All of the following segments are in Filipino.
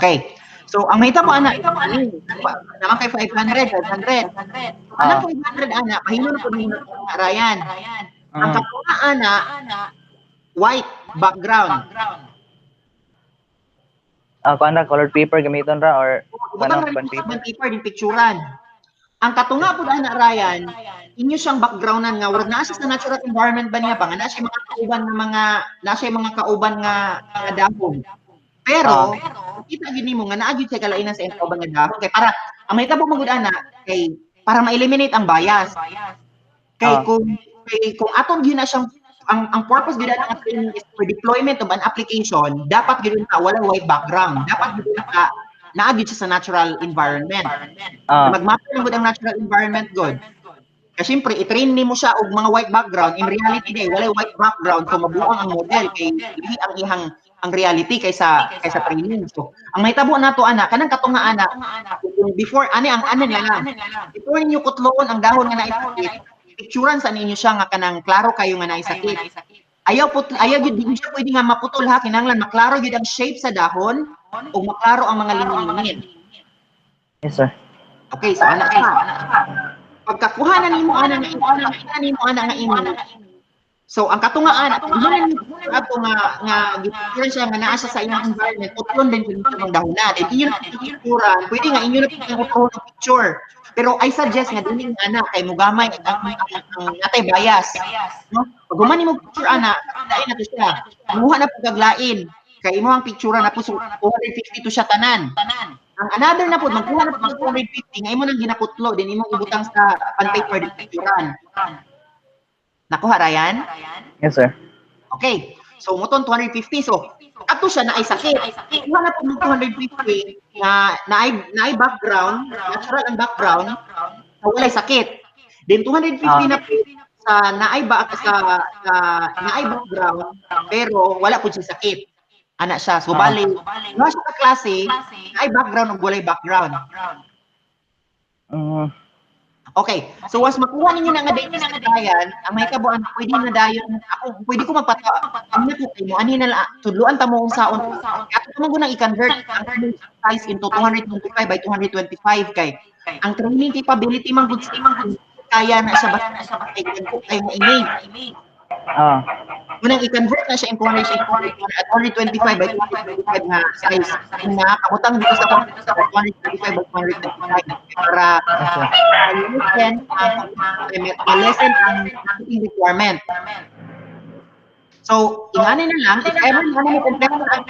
Okay. So, ang mahita mo, anak, naman kay 500, 500. So, anang 500, anak, mahino na po nung Ryan. Ang katunga, anak, white background. Kuan ra colored paper gamiton ra or Butang na rin paper din picturean. Ang katunga po anak Ryan, inyo siyang backgroundan nga wala na siya sa natural environment ba niya pa nga na siya mga kauban nga dahon. Pero kita gid nimo nga naa gyud siya kalainan sa kauban nga dahon kay para ang mahitabo magud ana kay para ma-eliminate ang bias. Kay kung aton gyud na siyang ang purpose gid na training is for deployment of an application, dapat gid na wala white background. Dapat gid na naagid siya sa natural environment. Magmatter lang gud ang natural environment god. Kasi siyempre i-train nimo siya og mga white background, in reality day wala white background so mabuang ang model kay dili ang ihang ang reality kaysa training. So ang mahitabo nato ana kanang katunga ana before ang lang before niyo kutlon ang dahon nga naisakit, picturean sa ninyo siya nga kanang klaro kayo nga naisakit. Ayaw gyud di siya pwede nga maputol ha, kinahanglan maklaro gyud ang shape sa dahon o maklaro ang mga linya-linya. Yes sir. Okay, so ana ka. Pagkakuha na nimo ana nga image. So ang katunga ana, ato nga gipicture siya nga naa siya sa inyong environment, utlon din kung ang dahon na. Then inyo na picture, pwede nga inyo na picture. Pero I suggest nga dili ana kay mugamay ang natay bias, no? Pag human nimo picture ana, dai na to siya. Muha na pagaglain kay imo ang picture na po 250 to siya tanan. Ang another na po magkuha na po 250 nga imo nang ginaputlo din imo ibutang sa paper di picturean. Nakuha Ryan? Yes sir. Okay. So muton 250 so ato siya na ay sakit. Kuha na po ng 250 na naay background, natural ang background, na walay sakit. Then 250 na po sa naay background pero wala po siya sakit. Ana siya. So bali, wala siya ka klase, naay background ug walay background. Okay. So was makuha ninyo na nga data sa dayan, ang may kabuan pwede na dayon ako pwede ko magpatawa. Ang natutunan mo ani na tudluan ta mo unsaon. Ato mo gunang i-convert ang size into 225 by 225 kay ang training capability man gud kaya na siya basta kay mo image. Unang i-convert na siya into 225 by 225 na size. Na kabutang dito sa 225 by 225 para lesson ang teaching requirement. So, ingani na lang, if ever na mo kompleto ang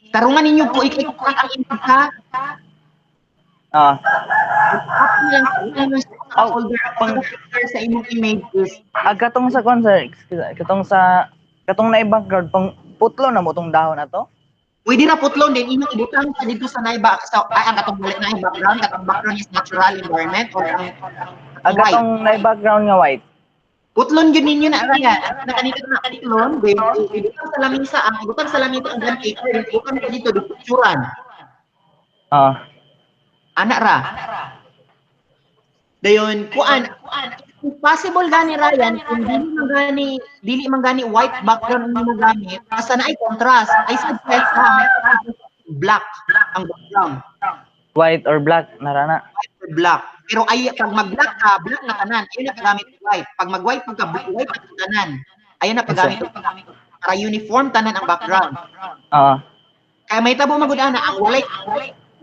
tarungan ninyo po ikikot ang input ha. Sa imong images. Katong sa concert, katong na background pang putlo na mo tong dahon ato. Pwede na putlon din imong ibutang sa dito sa naiba sa ang katong background, katong background is natural environment or ang katong na background nga white. Putlon yun ninyo na kaya na kanito na putlon then ibutang sa lamisa ang paper ibutang ka dito di picturean. Ana ra. Dayon kuan possible gani Ryan kung dili man gani white background ang gamit asa na ay contrast I suggest black ang background. White or black narana. White or black. Pero ay pag mag-black ka, black na tanan. Ayun na pagamit white. Pag mag-white ka, white na tanan. Ayun na pagamit para uniform tanan ang background. Kaya may tabo magud-ana ang walay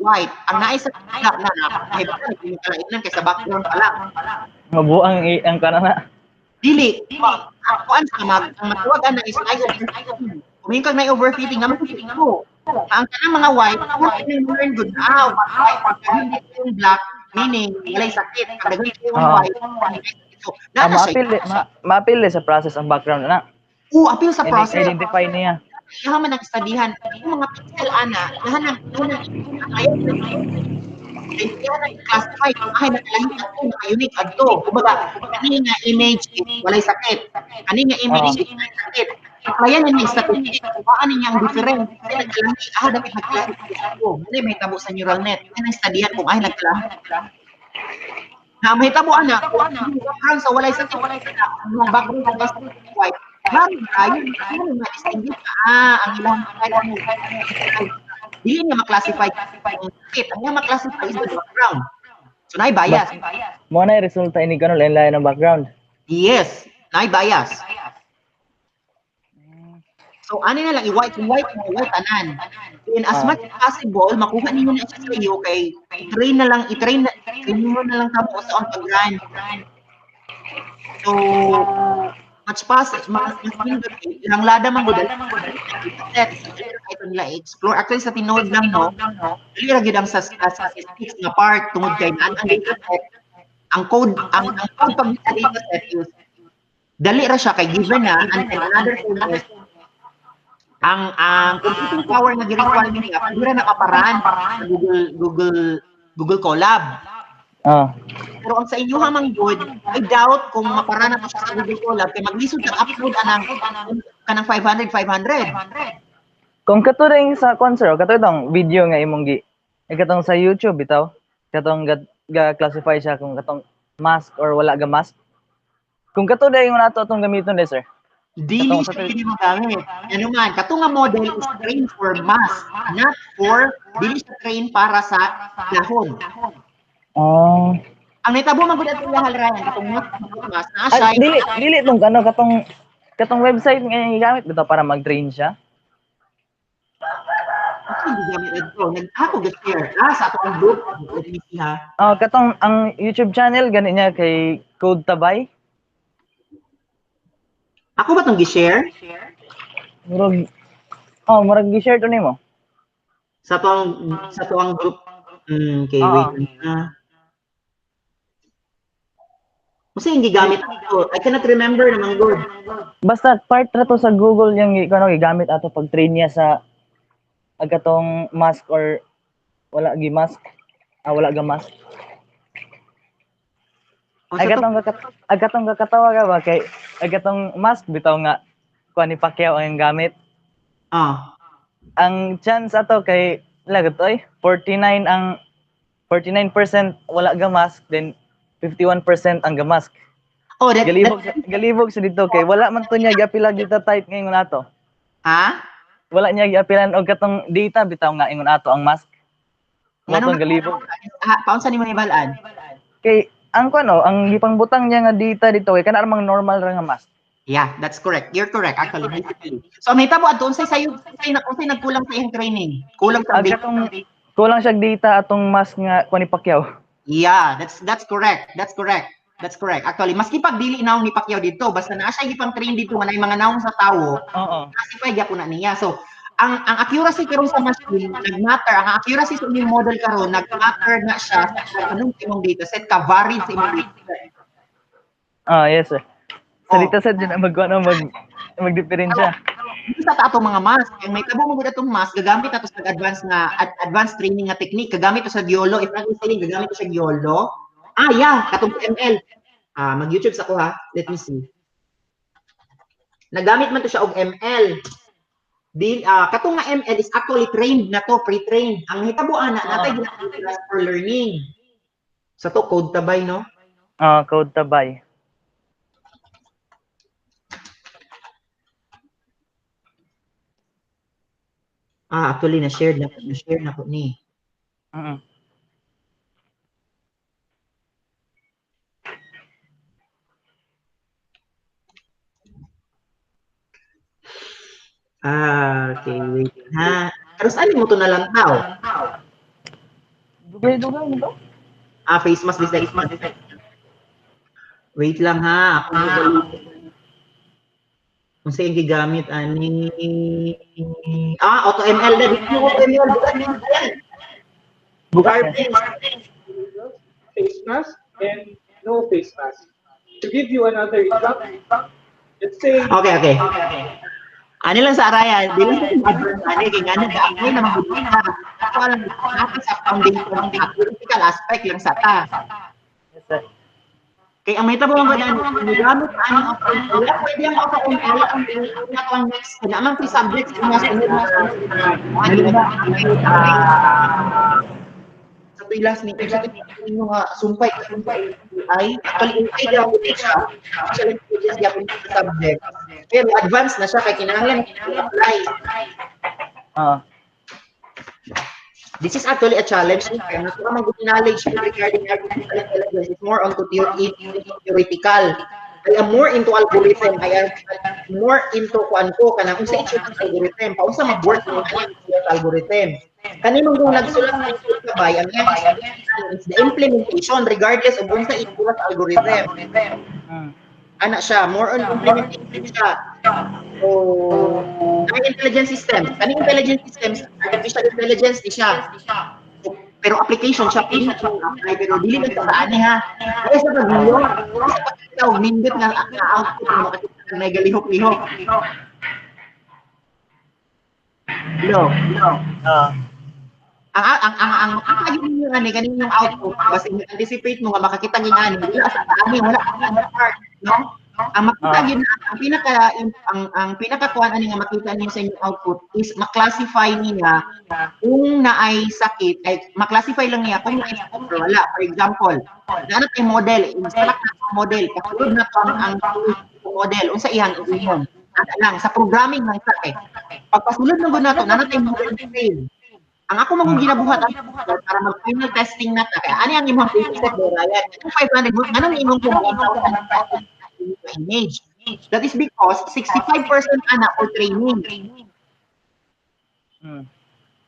white. Ang naay sa black na ay kalainan kaysa background pala. Mabuang ang kanana. Dili. Kuan sa matuwag ana is ay overfitting. Kung kag na overfitting, nga magfitting ko. Ang kanang mga white, learn good. White, pag hindi yung black, meaning walay sakit. Pag yung white, so, ma-appeal sa process ang background na. Appeal sa process. Identify niya. Kaya man nagstudihan, yung mga pixel ana, lahat ayaw classify kung ay nakalahitan ko, naka-unique adto. Kumbaga, kani nga image walay sakit. Kani nga image walay sakit. Kaya na may statistic, kuhaan niya ang difference. Kasi nagkalahi, dapat nagkalahi ko. Hindi, may tabo sa neural net. Kaya na-studihan kung ay nagkalahi. Na may tabo, anak, kung sa walay sakit, ang background sa white, marami tayo, ano nga, distinguish ka, ang ilang Dili niya ma-classify yung sakit. Ang niya ma-classify is the background. So, naay bias. Mo na resulta ini kanon lain-lain ang background. Yes, naay bias. So, ano na lang, i-white tanan. And as much as possible, makuha ninyo na siya sa iyo kay i-train mo na lang kamo sa on pag-run. So, mas ilang lada man gud set ito nila explore actually sa tinuod lang no dili ra gyud ang sa statistics nga part tungod kay ang data set ang code pag data set is dali ra siya kay given na and another thing is ang computing power na gi-require niya dira nakaparaan sa Google Colab. Pero ang sa inyo hamang good, I doubt kung mapara na to siya sa Google Colab kay maglisod ka upload kanang 500. Kung kato ring sa concert, kato itong video nga imong katong sa YouTube bitaw, katong ga-classify siya kung katong mask or wala ga mask. Kung kato ring yung nato itong gamiton sir. Dili siya hindi magamit. Ano man, kato nga model is trained for mask, not for dili siya trained para sa dahon. Ang nitabo man gud atong halrayan katong mas na siya. Dili tong katong website nga gigamit bitaw para mag-train siya. Hindi gamit ito. Ako ga-share sa atong group. Katong ang YouTube channel gani niya kay Code Tabay. Ako ba tong gi-share? Murag gi-share to nimo. Sa tuang group. Okay, wait na. Kasi hindi gamit ako. I cannot remember naman good. Basta part ra to sa Google yung gigamit ato pag train niya sa agatong mask or wala gi mask. Wala ga mask. Agatong kakatawa ka ba kay agatong mask bitaw nga kuan ni Pacquiao ang gamit. Ang chance ato kay lagot 49% wala ga mask then 51% ang gamask. Galibog sa dito kay wala man to niya giapila dito type ngayon nato. Wala niya giapilan og katong data bitaw nga ingon ato ang mask. Matong galibog. Paunsa nimo nibalaan? Kay ang ang gipangbutang niya nga data dito kay kana ramang normal ra nga mask. Yeah, that's correct. You're correct actually. So may tabo adto unsay nagkulang sa iyang training? Kulang sa data. Kulang siya data atong mask nga kuan ni Pacquiao. Yeah, that's correct. Actually, maski pag dili naong ni Pacquiao dito, basta naa siya gipang train dito nga mga naong sa tawo. Kasi pwede gyapon na niya. So, ang accuracy karon sa machine nagmatter. Ang accuracy sa imong model karon nagmatter na siya sa anong imong data set ka varied sa imong data set. Yes sir. Sa data set din magdiferensya. Sa ato mga mask, ang may tabo mo gud atong mask gagamit ato sa advanced training nga technique, gagamit to sa Giolo. If I'm saying gagamit to sa Giolo. Katong ML. Mag-YouTube sa ko ha. Let me see. Nagamit man to siya og ML. Katong nga ML is actually trained na to, pre-trained. Ang hitabo ana natay ginagawa for learning. Sa to Code Tabay no? Code Tabay. Actually na-share na po ni. Okay, wait ha. Pero saan mo to na lang tao? Dugay mo to? Face mask design. Wait lang ha. Kung saan gigamit ani auto ML na dito ML bukan face mask and no face mask. To give you another example, let's say okay. Ano lang sa Araya, di lang sa advance kay ngano gaagay na mabuta. Ako lang sa foundation ng critical aspect lang sa ta. Yes sir. Kay ang may tabo nga gamit ang pwede ang auto ML ang next na amang three subjects na sa pilas ni kasi yung sumpay ay actually ay daw siya actually just yapon sa subject pero advanced na siya kay kinahanglan apply This is actually a challenge. Kaya nakuha mang good knowledge regarding artificial intelligence. It's more on to theoretical. I am more into algorithm. I am more into kuan ko kanang unsa itsura ng algorithm. Paunsa mag-work ng algorithm. Kanino kung nagsulat ng sabay, ang is the implementation regardless of unsa itsura sa algorithm. Ana siya, more on implementation siya. So, ang intelligence systems, kaning intelligence systems, artificial intelligence di siya. Pero application siya, pero dili na sa ani ha. Ay sa pagbiyo, sa pagkitaw, nindot nga output mo makikita na galihok-lihok. Hello. Ang pagiging yung ani kaning yung output kasi anticipate mo nga makakita ging ani wala sa ani wala ang part no ang makita gyud ang pinakakuan ani nga makita niyo sa inyong output is ma-classify niya kung naay sakit ay ma-classify lang niya kung naay sakit or wala. For example naano tay model select na model kasulod na pang ang model unsa iyang ingon lang sa programming ng sakit pagpasulod ng nato naano tay model fail. Ang ako magong ginabuhat para mag-final testing na ta. Kaya ani ang imong preset do Ryan. 500 mo anong imong image. That is because 65% ana for training.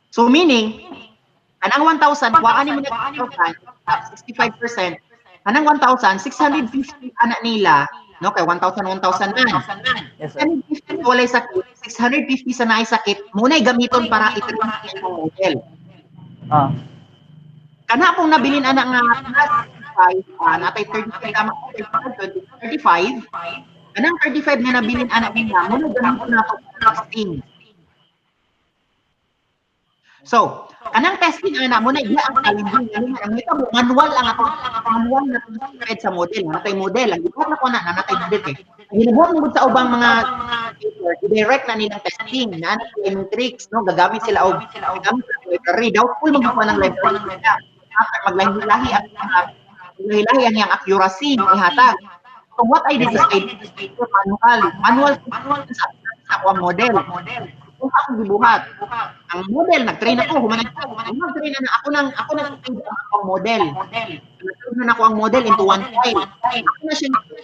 So meaning anang 1,000 wa ani mo na 65%. Anang 1,000 650 ana nila no kay 1,000 na. Yes, sir. 650 walay sakit, 650 sa naay sakit, muna'y gamiton para i-train ang model. Kana pong nabilin ana nga natay 35 tama 35. Anang 35 nga nabilin ana nila, muna gamiton na to testing. So, anang testing ana mo na iya ang challenging ang ito manual ang ato manual na spread sa model natay model ang gibuhat na ko na natay model kay ginabuhat mo sa ubang mga i-direct na nilang testing na yung tricks no gagamit sila og gagamit sa library doubtful magkuha ng library nila maglahi-lahi ang yang accuracy ng ihatag. So what I did is manual sa akong model kung ako gibuhat ang model nag-train ako humanay nag-train na ako nang ang model nag-train na ako ang model into one file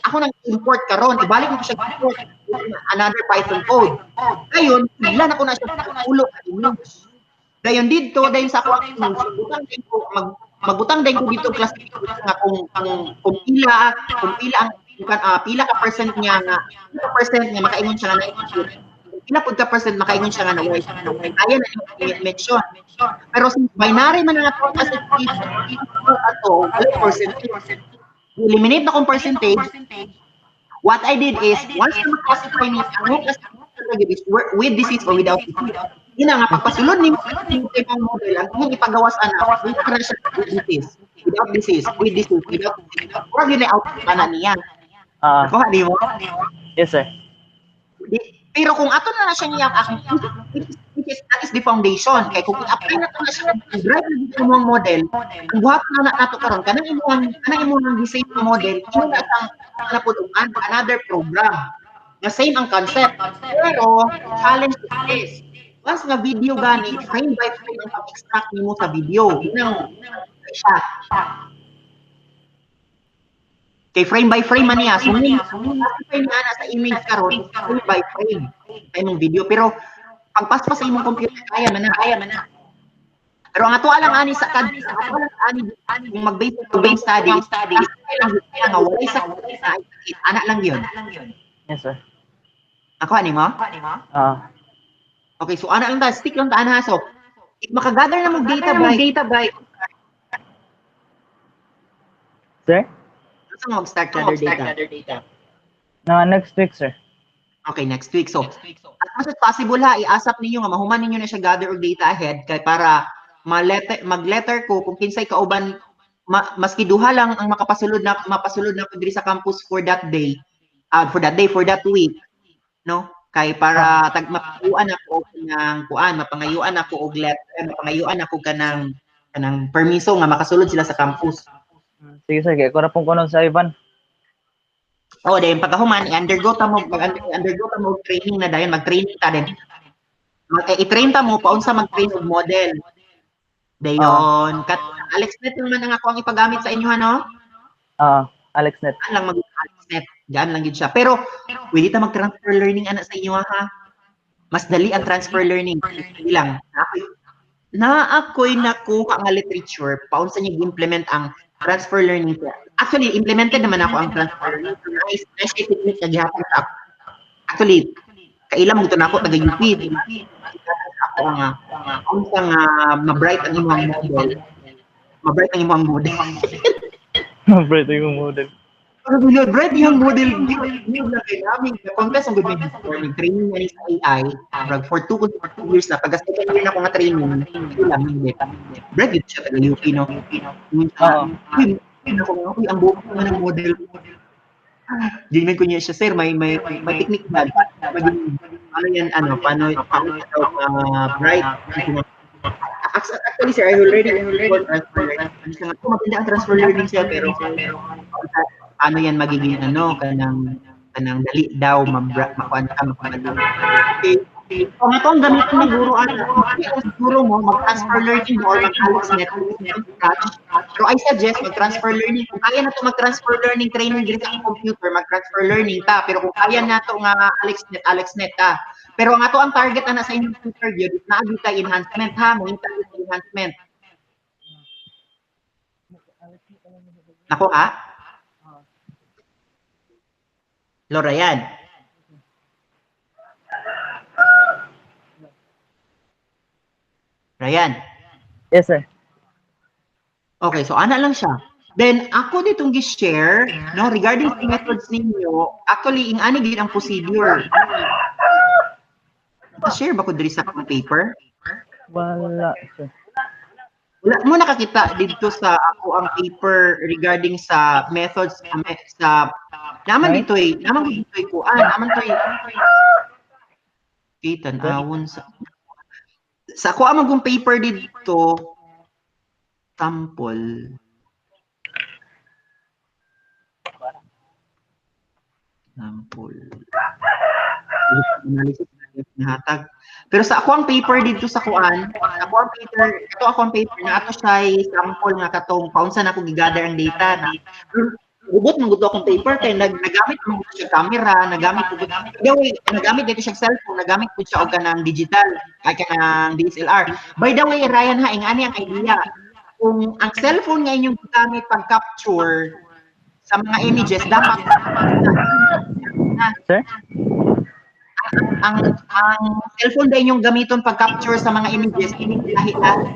ako nang import karon ibalik ko siya import another Python code ngayon bigla na ko na siya ulo dayon dito dayon sa ako magbutang din ko dito classification nga kung pila ang pila ka percent niya nga makaingon siya nga na pila pud ka percent makaingon siya nga na ayan na mention pero since binary man nga to as ato percentage eliminate na kung percentage what I did is once na classify ni ang with disease or without disease yun nga pagpasulod ni model ang kung ipagawas ana without disease with disease without or yun ay output ana niya ako di mo yes sir. Pero kung ato na siya niya that is the foundation kay kung i-apply na to na siya drive na dito mong model ang buhat na nato karon kanang imong design na model yun na ang naputuan another program na same ang concept pero challenge is this once nga video gani frame by frame ang pag-extract nimo sa video yun siya kay frame by frame man niya. So, frame na sa image karon frame by frame sa imong video. Pero, pagpaspas sa imong computer, kaya man na. Pero ang ato alang ani sa CAD, yung mag-base to base study, nga walay sa anak lang yun. Yes, sir. Ako, ani mo? Okay, so anak lang ta, stick lang ta, ana. So, makagather na mong data by. Sir? Saan mo mag-start gather data? Next week, sir. Okay, next week. So, as much as possible ha, i-asap ninyo nga, mahuman ninyo na siya gather og data ahead kay para mag-letter ko kung kinsay kauban, maski duha lang ang mapasulod na diri sa campus for that day, for that week, no? Kay para mapangayuan ako ng mapangayuan ako og letter, mapangayuan ako kanang permiso nga makasulod sila sa campus. Sige sir, kaya ko na pong kunon sa Ivan. Dahil pagkahuman, undergo ta mo training na dahil mag-training ta din. I-train ta mo paunsa mag-train og model. Dayon, AlexNet naman ang ako ang ipagamit sa inyo, ano? AlexNet. Diyan lang mag-AlexNet. Diyan lang yun siya. Pero, pwede ta mag-transfer learning ana sa inyo, ha? Mas dali ang transfer learning. Hindi lang. Ako'y nakuha nga literature, paun sa niya implement ang transfer learning. Actually, implemented naman ako ang transfer learning. Special technique na gihapon sa ako. Actually, kailan mo ito na ako, taga-UP. Ako nga, ma-bright ang imong model. Ma-bright ang imong model. Ma-bright ang imong model. Bright yung model. Hindi na kayo namin. Contest ang good may training na sa AI. For 2 years na. Pag-second year na ako nga training, hindi lang, hindi. Bright yun siya, taga-UP, no? Ang buong ko ng model. Gingan ko niya siya, sir, may technique ba? Ano yan, paano bright? Actually, sir, I already transfer learning. Maganda ang transfer learning siya, pero ano yan magiging kanang dali daw makuan ka okay. Kung ito ang gamitin ng guro guro mo mag-transfer learning or mag-AlexNet pero I suggest mag-transfer learning kung kaya na ito mag-transfer learning training dito sa computer mag-transfer learning ta pero kung kaya na ito nga AlexNet ta pero ang ato ang target na sa inyong computer yun na agita enhancement ha mo enhancement nako ha Lora yan. Ryan. Yes, sir. Okay, so ana lang siya. Then ako ditong gi-share no regarding sa methods ninyo, actually ing ani gid ang procedure. Share ba ko diri sa akong paper? Wala, sir. Wala mo nakakita dito sa ako ang paper regarding sa methods sa naman ditoy kuan, naman toy tan-awon sa ako among paper dito sample analysis nahatag pero sa ako ang paper dito sa kuan ako ang paper na ato siya sample nga katong paunsa na ako gigather ang data na gubot man gud akong paper kay nagamit mo siya camera nagamit dito siya cellphone nagamit ko siya og kanang digital kay kanang DSLR by the way Ryan ha ingani ang idea kung ang cellphone nga inyong gamit pag capture sa mga images dapat sir ang cellphone din yung gamiton pag-capture sa mga images lahi-lahi.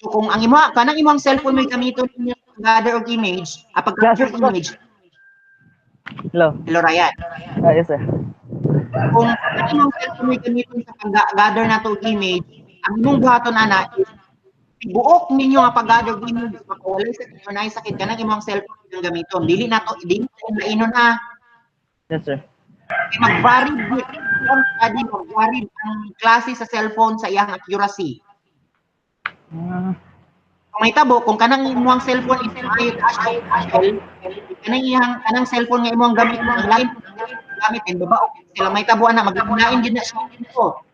So kung ang kanang imong cellphone may gamiton niya gather og image, pag-capture ng image. Hello Ryan. Yes, sir. Kung ang imong cellphone may gamiton sa pag-gather nato og image, ang imong buhaton ana is buok ninyo nga pag-gather og image makuwalay sa kanang sakit kanang imong cellphone yung gamiton. Dili mainon ha. Yes, sir. Mag-vary ang klase sa cellphone sa iyang accuracy. Kung may tabo, kung kanang imong cellphone is kanang cellphone nga imong gamit ang line gamit din ba sila may tabo na maglain gid na siya dito.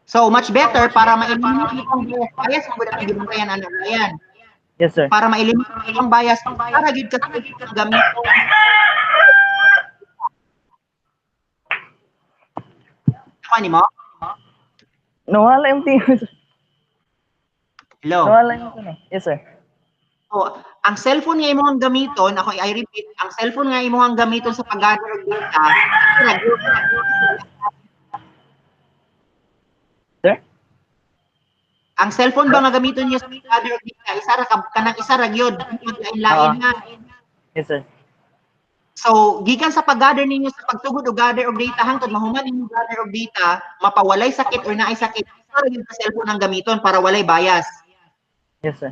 So much better para ma-eliminate ang bias mo gud ang gibantayan ana Ryan. Yes, sir. Para ma-eliminate ang bias para gid ka gamit mo. Ano mo? Nawala yung tingin. Hello. Nawala yung tingin. Yes, sir. Oh, ang cellphone nga imong gamiton, I repeat, ang cellphone nga imong gamiton sa pag-gather og data, sir? Ang cellphone ba nga gamiton niyo sa pag-gather og data, isa ra gyud, lain nga. Yes, sir. So, gikan sa pag-gather ninyo sa pagsugod og gather og data hangtod mahuman ninyo gather og data, mapawalay sakit or naay sakit, para gyud sa cellphone ang gamiton para walay bias. Yes, sir.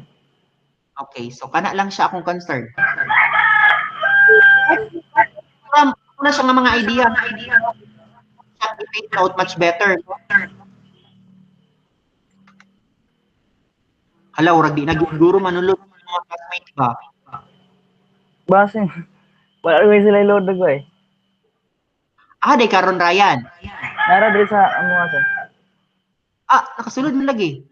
Okay, so kana lang siya akong concern. Una siya nga mga idea. Take note much better. Hala, urag di nagiguro manulot mga classmate ba? Basin. Wala rin sila load na ko eh. Day karon Ryan. Nara diri sa amo nga sir. Nakasulod mo lagi.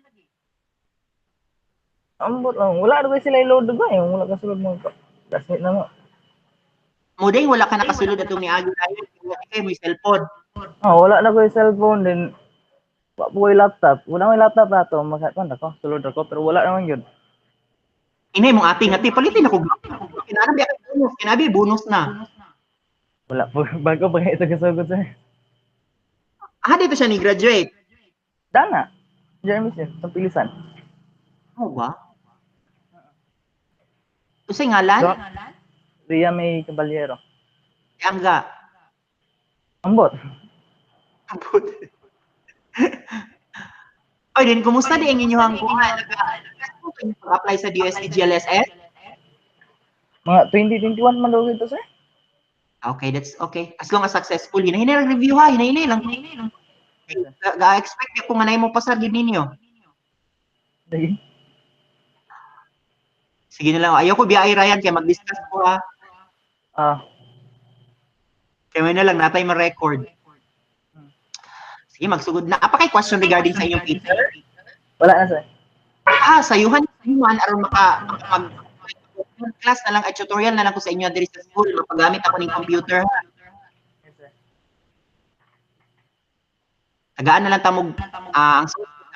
Ambot lang. Wala rin sila i-load ba eh. Wala kasulod mo. Classmate na mo. Mudeng wala ka nakasulod atong niagi tayo. Kaya mo yung cellphone. Wala na ko yung cellphone din. Wala po yung laptop. Wala ko yung laptop na ito. Magkakon ako. Sulod ako. Pero wala naman yun. Inay mong ating ati. Palitin ako. Kinabi bonus na. Wala po. Bago pa ito kasugod sir. Dito siya ni graduate. Dana. Jeremy sir. Sa pilisan. Ba? Kasi ngalan? Ria May Caballero. Angga. Ambot. Oy, din kumusta di ang inyong kuha? Nag-apply sa DOST GLSS? Mga 2021 man daw ito sir. Okay, that's okay. As long as successful, hinahinay lang review ha, hinahinay lang. Ga-expect ko nga na mo pasar gid ninyo. Sige. Sige na lang. Ayoko biyay Ryan kaya mag-discuss ko ha. Kaya may na lang natay ma-record. Sige, magsugod na. Apa kay question regarding sa inyong paper? Wala na sir. Sayuhan man aron mag class na lang at tutorial na lang ko sa inyo diri sa school. Mapagamit ako ng computer. Yes sir. Tagaan na lang tamog ang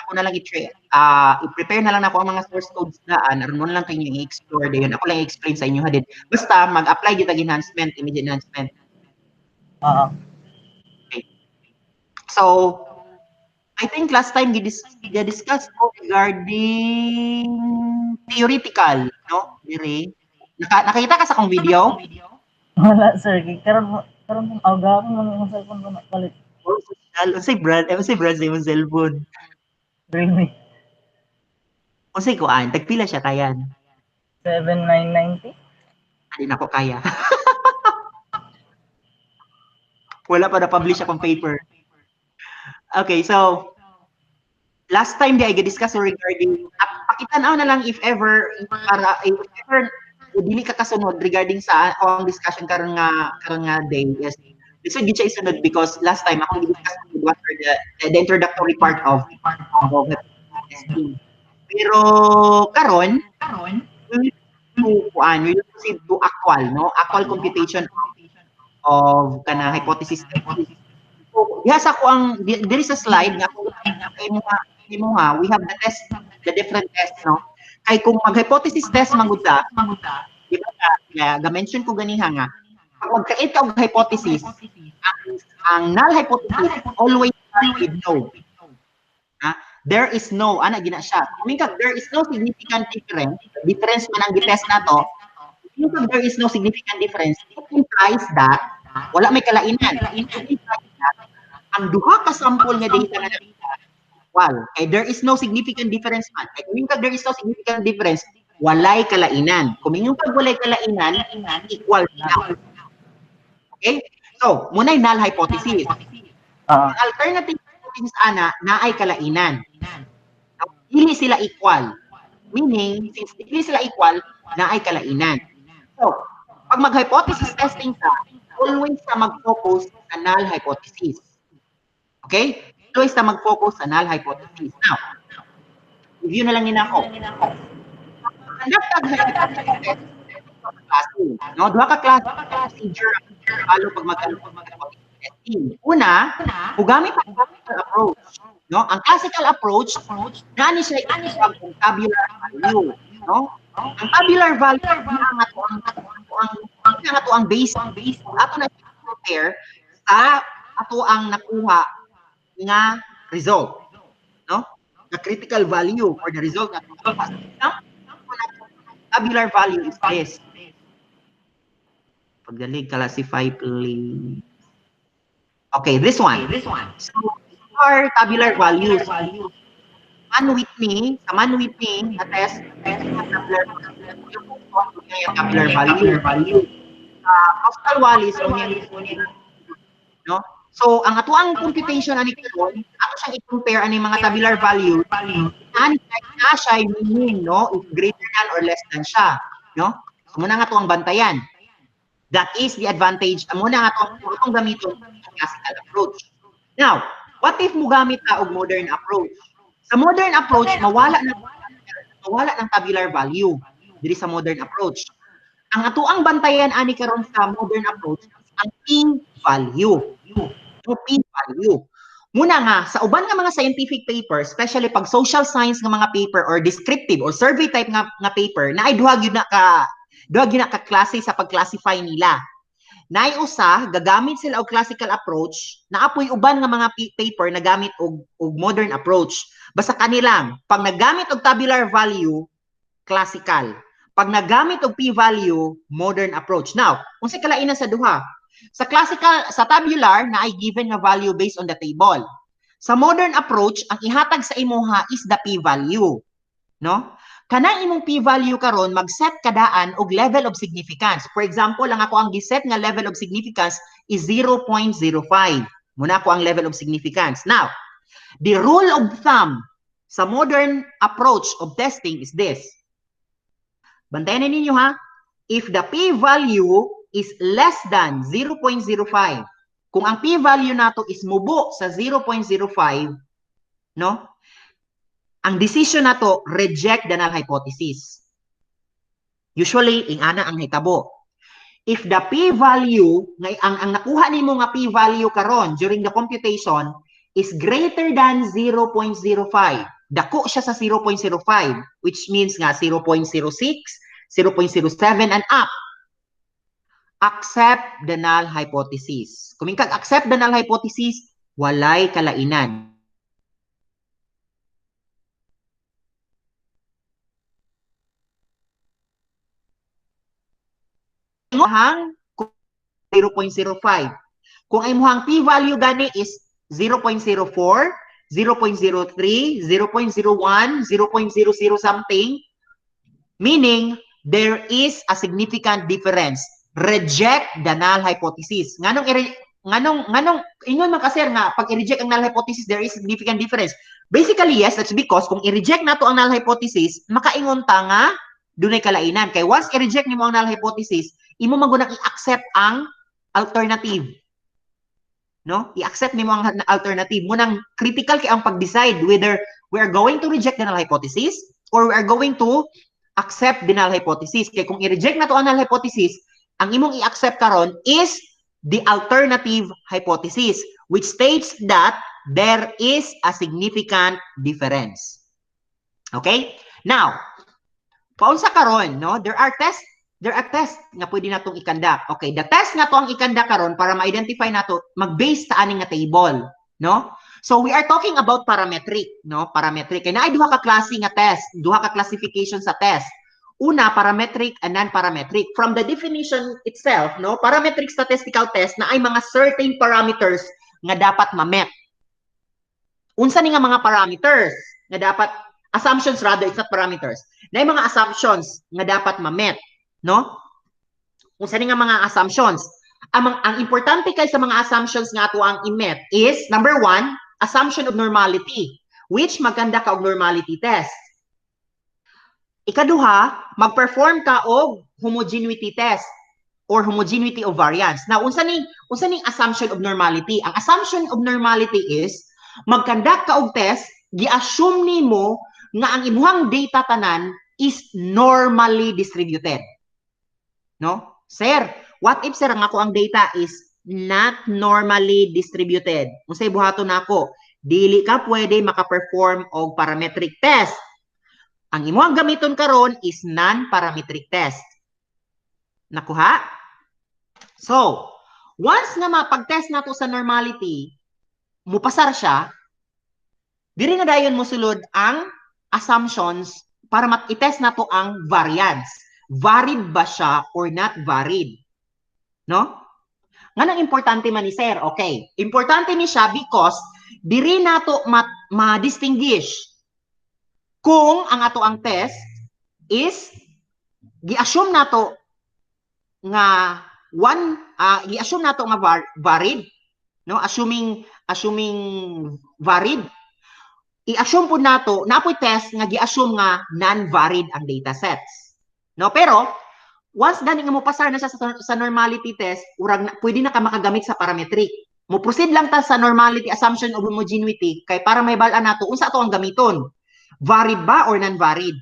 ako na lang i-prepare na lang ako ang mga source codes daan aron mo na lang kayo i-explore dayon. Ako lang i-explain sa inyo hadid. Basta mag-apply gyud enhancement, immediate enhancement. Okay. So, I think last time discuss ko regarding theoretical, no? Diri. Nakita ka sa akong video? Wala sir. Karon aga ako ng cellphone ko na palit. Unsay brand sa imong cellphone. Realme. Unsay kuan, tagpila siya kayan? 7990. Hindi na ko kaya. Wala pa na-publish akong paper. Okay, so last time I discuss regarding pakitanaw na lang if ever dili ka kasunod regarding sa ang discussion karon nga day. Yes. This would siya isunod because last time ako discuss what are the introductory part of testing. Pero karon we will proceed to actual computation of kana hypothesis. So, sa ko there is a slide nga kung we have the different tests, no? Kay kung mag-hypothesis test mangud ta, di ba ga-mention ko ganiha nga, pag mag-create ka og hypothesis, ang null hypothesis always start with no. There is no, gina siya. Kung there is no significant difference man ang gitest nato, kung there is no significant difference, it implies that wala may kalainan. Ang duha ka sample nga data nga nakita, there is no significant difference man. Kung there is no significant difference, walay kalainan. Kung pag walay kalainan, equal na. Okay? So, muna'y null hypothesis. Ang alternative hypothesis naay kalainan. Dili sila equal. Meaning, since dili sila equal, naay kalainan. So, pag mag-hypothesis testing ka, always na mag-focus sa null hypothesis. Okay? Always na mag-focus sa null hypothesis. Now, review na lang nila ako. Conduct hypothesis test klase. No? Duha ka klase procedure pag mag-hypothesis testing. Una, gamit ang classical approach. No? Ang classical approach, gani siya ang tabular value. No? Ang tabular value ang base ato na compare sa ato ang nakuha nga result, no? The critical value or the result na tabular value is this. Pagdalig classify please. Okay, this one. So, our tabular values. Man-Whitney na test tabular value. Pascal-Wallis no? So ang atuang computation ani karon, ato siyang i-compare ani mga tabular value. Ani siya meaning, no? If greater than or less than siya, no? So muna nga atuang bantayan. That is the advantage. Muna nga atong gamiton ang classical approach. Now, what if mo gamit ka og modern approach? Sa modern approach, mawala ng tabular value diri sa modern approach. Ang atuang bantayan ani karon sa modern approach ang p-value. So p-value. Muna nga, sa uban nga mga scientific paper, especially pag social science nga mga paper or descriptive or survey type nga paper, na ay duha gyud na ka klase sa pag-classify nila. Naay usa, gagamit sila og classical approach, naapoy uban nga mga paper na gamit og modern approach. Basta kanilang, pag naggamit og tabular value, classical. Pag naggamit og p-value, modern approach. Now, unsay kalainan sa duha? Sa classical, sa tabular, na ay given nga value based on the table. Sa modern approach, ang ihatag sa imuha is the p-value. No? Kanang imong p-value karon mag-set kadaan og level of significance. For example, ang ako ang giset nga level of significance is 0.05. Muna ko ang level of significance. Now, the rule of thumb sa modern approach of testing is this. Bantayan ninyo ha. If the p-value is less than 0.05, kung ang p-value nato is mubo sa 0.05, no? Ang decision nato reject the null hypothesis. Usually ingana ang hitabo. If the p-value ang nakuha nimo nga p-value karon during the computation is greater than 0.05, dako siya sa 0.05, which means nga 0.06, 0.07 and up, accept the null hypothesis. Kung kag accept the null hypothesis, walay kalainan. Hang 0.05. Kung ay muhang p-value gani is 0.04, 0.03, 0.01, 0.00 something, meaning there is a significant difference. Reject the null hypothesis. Nganong ingon man kasir nga pag i-reject ang null hypothesis there is significant difference. Basically yes, that's because kung i-reject nato ang null hypothesis, makaingon ta nga dunay kalainan. Kay once i-reject nimo ang null hypothesis, imo magunang i-accept ang alternative. No? I-accept nimo ang alternative. Munang critical kay ang pag-decide whether we are going to reject the null hypothesis or we are going to accept the null hypothesis. Kaya kung i-reject na to ang null hypothesis, ang imong i-accept karon is the alternative hypothesis, which states that there is a significant difference. Okay? Now, paunsa karon, no? There are tests nga pwede natong i-conduct. Okay, the test nga to ang i-conduct karon para ma-identify nato mag-base sa aning nga table, no? So we are talking about parametric, no? Parametric. Kaya naay duha ka klase nga test, duha ka classification sa test. Una, parametric and non-parametric. From the definition itself, no? Parametric statistical test na ay mga certain parameters nga dapat ma-met. Unsa ni nga mga parameters nga dapat assumptions rather, it's not parameters. Na mga assumptions nga dapat ma-met, no? Unsa ni nga mga assumptions? Ang importante kay sa mga assumptions nga ato ang i-met is number 1, assumption of normality, which maganda ka og normality test. Ikaduha, mag-perform ka og homogeneity test or homogeneity of variance. Now, unsa ning assumption of normality? Ang assumption of normality is mag-conduct ka og test, gi-assume nimo nga ang imuhang data tanan is normally distributed. No? Sir, what if sir ang ako ang data is not normally distributed? Unsay buhaton nako? Dili ka pwede maka-perform og parametric test. Ang imo ang gamiton karon is non-parametric test. Nakuha? So, once nga mapag-test nato sa normality, mupasar siya, diri na dayon mo sulod ang assumptions para i-test nato ang variance. Varied ba siya or not varied? No? Nganong importante man ni sir? Okay. Importante ni siya because diri nato ma-distinguish kung ang ato ang test is gi-assume nato nga gi-assume nato nga varied, no? Assuming varied, i-assume po nato napoy test nga gi-assume nga non-varied ang data sets. No, pero once gani nga mo pasar na siya sa normality test, urag pwede na ka makagamit sa parametric. Mo proceed lang ta sa normality assumption of homogeneity kay para may bal-an nato unsa ato ang gamiton. Varied ba or non-varied?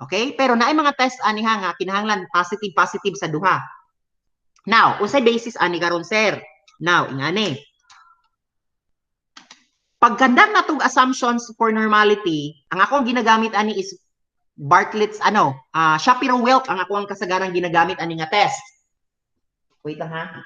Okay? Pero naay mga test ani nga kinahanglan positive sa duha. Now, unsay basis ani karon sir? Now, ingani. Pagkandak natong assumptions for normality, ang akong ginagamit ani is Bartlett's Shapiro-Wilk ang akong kasagarang ginagamit ani nga test. Wait lang ha.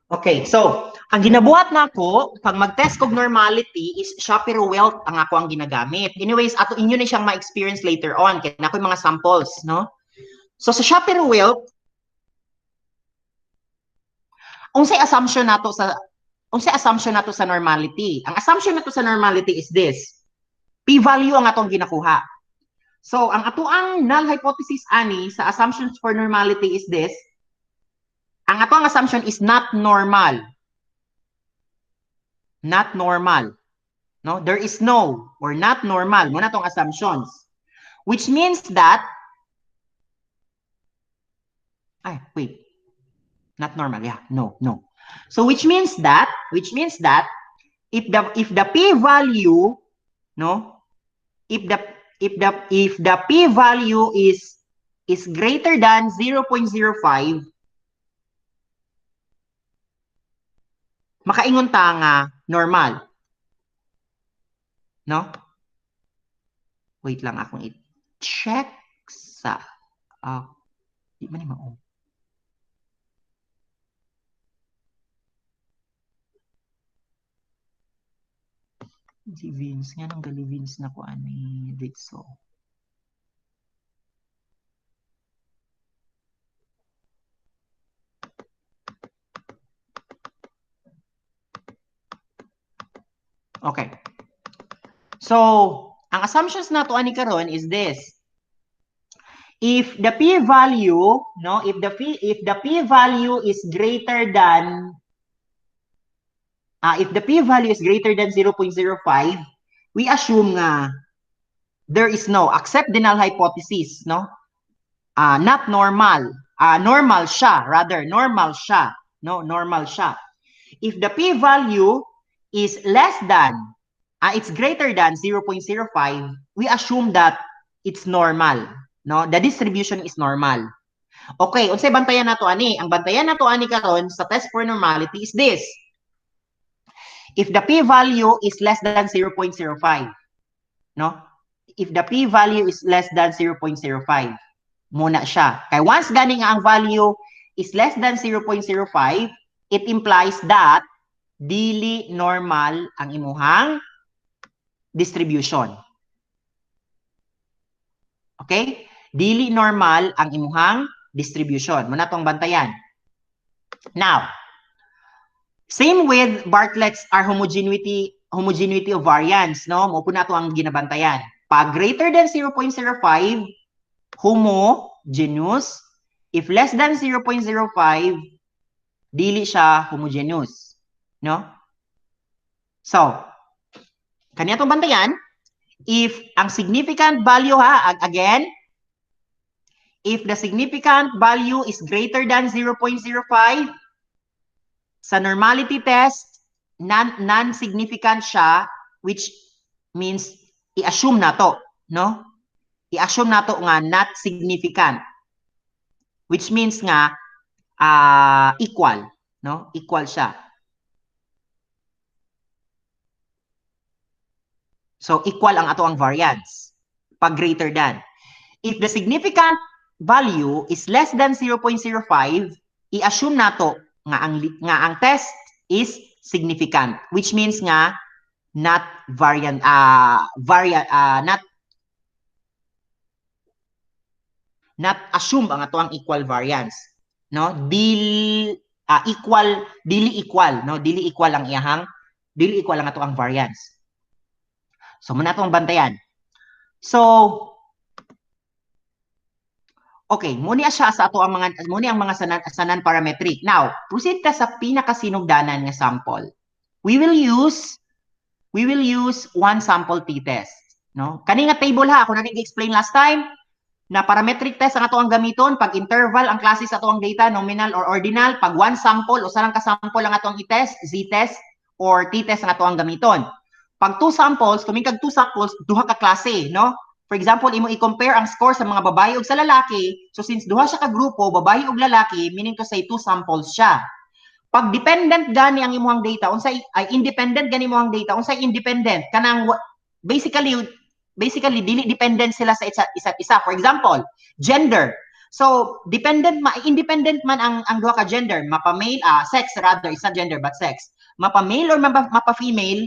Okay, so, ang ginabuhat nako pag mag-test kog normality is Shapiro-Wilk ang ako ang ginagamit. Anyways, ato inyo na siyang ma-experience later on kaya nakoy mga samples, no? So sa Shapiro-Wilk, unsay assumption nato sa normality? Ang assumption nato sa normality is this. P-value ang atong ginakuha. So, ang atoang null hypothesis ani sa assumptions for normality is this. Ang atong assumption is not normal. Not normal. No? There is no or not normal. Muna tong assumptions. Which means that wait. Not normal. Yeah, no. So which means that if the p-value, no? If the p-value is greater than 0.05, makaingon ta nga normal. No? Wait lang akong i-check sa di man ni mao. Si Vince nga nang gali Vince na ko ani dito. Okay. So, ang assumptions nato ani karon is this. If the p-value, no, if the p-value is greater than if the p-value is greater than 0.05, we assume nga there is no accept the null hypothesis, no? Not normal. Normal siya, rather normal siya, no? Normal siya. If the p-value is less than it's greater than 0.05, we assume that it's normal, no? The distribution is normal. Okay, unsay bantayan nato ani? Ang bantayan nato ani karon sa test for normality is this. If the p-value is less than 0.05, no? If the p-value is less than 0.05, muna siya. Kay once ganing ang value is less than 0.05, it implies that dili normal ang imuhang distribution. Okay? Dili normal ang imuhang distribution. Muna tong bantayan. Now, same with Bartlett's homogeneity of variance, no? Mo po na to ang ginabantayan. Pag greater than 0.05, homogeneous. If less than 0.05, dili siya homogeneous, no? So, kanya tong bantayan, if ang significant value again, if the significant value is greater than 0.05, sa normality test, non-significant siya, which means i-assume na to, no? I-assume na to nga not significant, which means nga equal, no? Equal siya. So, equal ang ato ang variance pag greater than. If the significant value is less than 0.05, i-assume na to ang test is significant, which means nga not not assume ang ato ang equal variance, no? Dili equal, no? Dili equal ang ato ang variance. So muna atong bantayan. So okay, muna siya sa ato ang mga sanan parametric. Now, proceed ka sa pinakasinugdanan nga sample. We will use one sample t-test, no? Kani nga table ha, ako na explain last time na parametric test ang ato ang gamiton pag interval ang klase sa ato ang data, nominal or ordinal, pag one sample o sarang ka sample ang ato ang i-test, z-test or t-test ang ato ang gamiton. Pag two samples, kumingkag two samples, duha ka klase, no? For example, imo i-compare ang score sa mga babae ug sa lalaki. So since duha siya ka grupo, babae ug lalaki, meaning to say two samples siya. Pag dependent gani ang imong data, unsay ay independent gani imong data, unsay independent kanang basically dili dependent sila sa isa't isa. For example, gender. So independent man ang duha ka gender, mapa male sex rather, is not gender but sex. Mapa male or mapa female,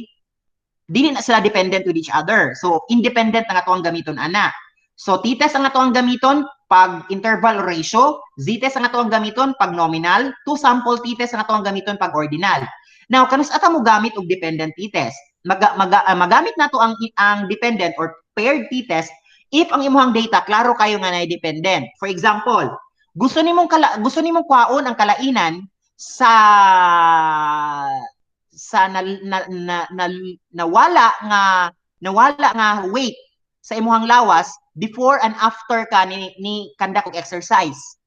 dili na sila dependent with each other. So independent ang ato ang gamiton ana. So t-test ang ato ang gamiton pag interval ratio, z-test ang ato ang gamiton pag nominal, two sample t-test ang ato ang gamiton pag ordinal. Now, kanus ata mo gamit og dependent t-test? Magamit nato ang dependent or paired t-test if ang imong data klaro kayo nga na dependent. For example, gusto nimong kwaon ang kalainan sa nawala nga weight sa imong lawas before and after ka ni conduct og exercise.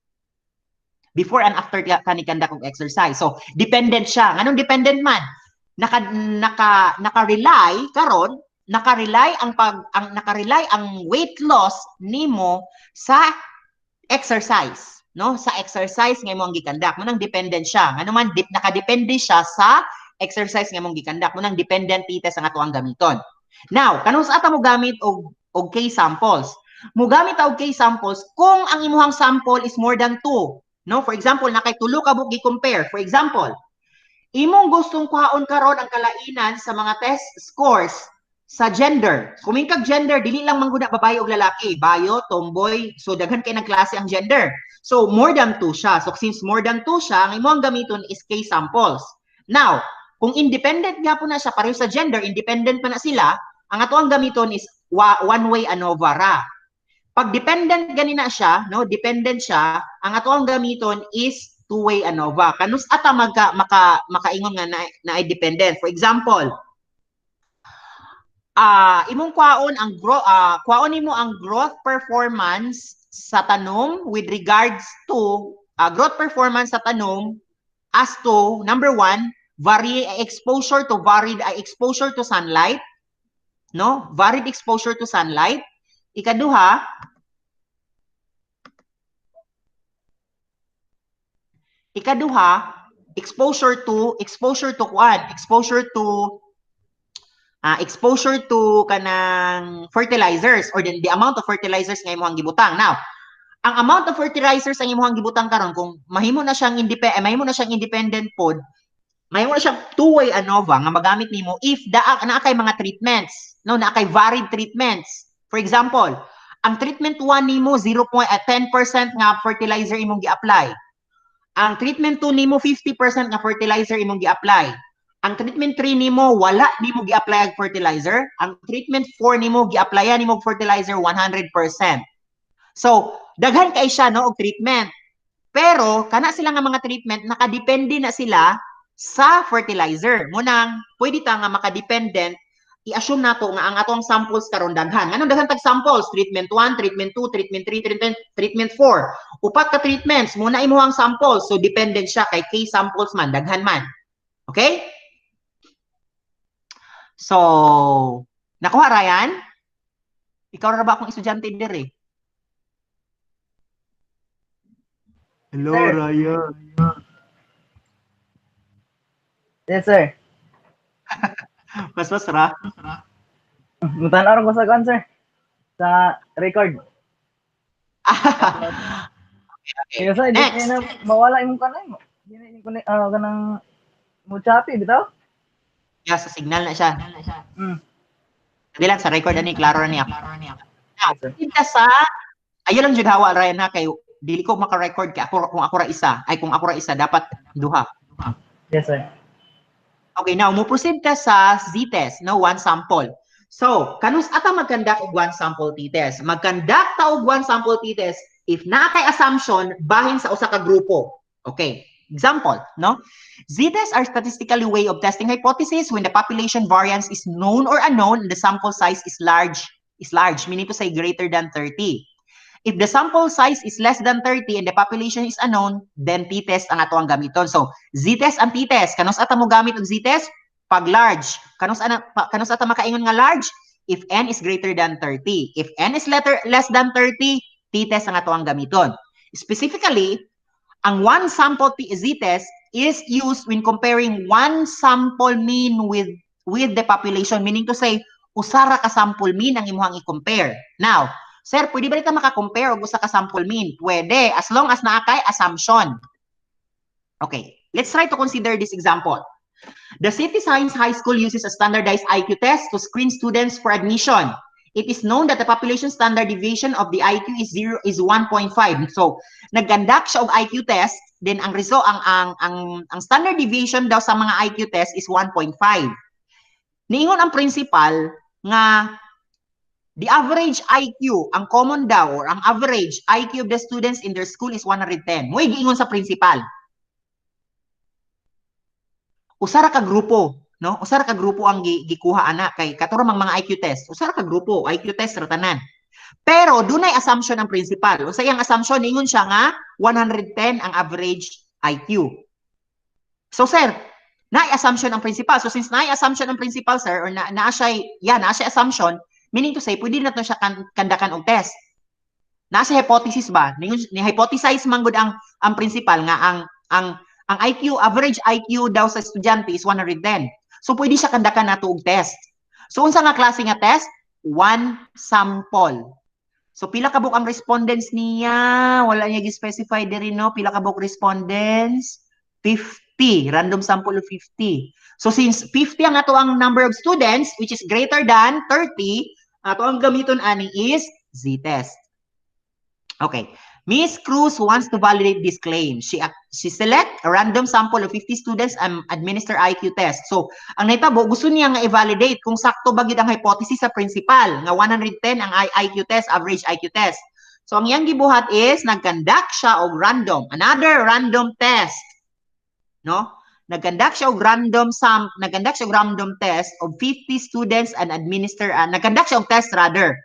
Before and after ka ni conduct og exercise. So, dependent siya. Anong dependent man? Naka-rely karon, naka-rely ang weight loss nimo sa exercise, no? Sa exercise nga imong gikandak. Manang dependent siya. Ano man nakadepende siya sa exercise nga imong gikandak. Manang dependent t-test ang ato ang gamiton. Now, kanus ata mo gamit og case samples. Mo gamit og case samples kung ang imong sample is more than 2. No? For example, nakay tulo ka buki compare. For example, imong gustong kuhaon karon ang kalainan sa mga test scores sa gender. Kumingkag gender, dili lang mangguna babae o lalaki. Bayo, tomboy, so daghan kay nagklase ang gender. So more than 2 siya. So since more than 2 siya, ang imong gamiton is case samples. Now, kung independent nga po na siya, pareho sa gender, independent pa na sila, ang ato ang gamiton is one-way ANOVA ra. Pag dependent gani na siya, no, dependent siya, ang ato ang gamiton is two-way ANOVA. Kanus ata makaingon nga na ay dependent. For example, imong kwaon nimo ang growth performance sa tanom with regards to growth performance sa tanom as to number 1, exposure to sunlight, no? Varied exposure to sunlight. Ikaduha, exposure to kanang fertilizers or the amount of fertilizers nga imong gibutang. Now, ang amount of fertilizers ang imong gibutang karon kung mahimo na siyang independent pod, mahimo na siyang two-way ANOVA nga magamit nimo if naa kay mga treatments, no, naa kay varied treatments. For example, ang treatment 1 nimo 10% nga fertilizer imong gi-apply. Ang treatment 2 nimo 50% nga fertilizer imong gi-apply. Ang treatment 3 nimo wala nimo gi-apply ang fertilizer. Ang treatment 4 nimo gi-applyan nimo fertilizer 100%. So, daghan kay siya no og treatment. Pero kana sila nga mga treatment nakadepende na sila sa fertilizer. Munang pwede ta nga makadependent, i-assume nato nga ang atong samples karon daghan. Anong daghan tag samples? Treatment 1, treatment 2, treatment 3, treatment 4. Upat ka treatments, muna imuhang samples. So dependent siya kay case samples man, daghan man. Okay? So, nakuha Ryan? Ikaw ra ba akong estudyante dire? Hello, Sir. Ryan. Yes, sir. Mas ra? Mutanaw ko sa answer. Sa record. Okay. Kaya sa, di Next. na mawala imong kanay mo. kanang muchapi bitaw? Yeah, sa signal na siya. Mm. Hindi lang sa record ani klaro na niya. Now, Yes, sir. kita sa ayo lang jud hawa Ryan ha kay dili ko maka-record kay ako kung ako ra isa ay kung ako ra isa dapat duha. Yes, sir. Okay, now mo proceed ka sa z-test, no, one sample. So, kanus ata mag-conduct og one sample t-test. Mag-conduct ta og one sample t-test if naa kay assumption bahin sa usa ka grupo. Okay. Example, no? Z-tests are statistically way of testing hypothesis when the population variance is known or unknown and the sample size is large, meaning to say greater than 30. If the sample size is less than 30 and the population is unknown, then t-test ang ato ang gamiton. So, z-test ang t-test. Kanus ata mo gamit og z-test? Pag large. Kanus ata makaingon nga large? If n is greater than 30. If n is less than 30, t-test ang ato ang gamiton. Specifically, ang one sample z-test is used when comparing one sample mean with the population, meaning to say, usara ka sample mean ang imuhang i-compare. Now, sir, pwede ba ito maka-compare o usa ka sample mean? Pwede, as long as naakay assumption. Okay, let's try to consider this example. The City Science High School uses a standardized IQ test to screen students for admission. It is known that the population standard deviation of the IQ is 1.5. So, nag-conduct siya og IQ test, then ang result ang standard deviation daw sa mga IQ test is 1.5. Niingon ang principal nga the average IQ, ang common daw or ang average IQ of the students in their school is 110. Mo'y giingon sa principal. Usara ka grupo, no? Usara ka grupo ang gikuha ana kay katuro mang mga IQ test. Usara ka grupo, IQ test ra tanan. Pero dunay assumption ang principal. Usa iyang assumption ningon siya nga 110 ang average IQ. So sir, naay assumption ang principal. So since naay assumption ang principal sir or naa siya assumption, meaning to say pwede na to siya kandakan og test. Naa siya hypothesis ba? Ni hypothesize man gud ang principal nga ang IQ, average IQ daw sa estudyante is 110. So, pwede siya kandakan nato og test. So, unsa nga klase nga test? One sample. So, pila ka buk ang respondents niya? Wala niya gi-specify diri, no? Pila ka buk respondents? 50. Random sample of 50. So, since 50 ang ato ang number of students, which is greater than 30, ato ang gamiton ani is z-test. Okay. Miss Cruz wants to validate this claim. She select a random sample of 50 students and administer IQ test. So, ang naitabo, gusto niya nga i-validate kung sakto ba gid ang hypothesis sa principal nga 110 ang IQ test, average IQ test. So, ang iyang gibuhat is nag-conduct siya og another random test. No? Nag-conduct siya og random test of 50 students and nag-conduct siya og test rather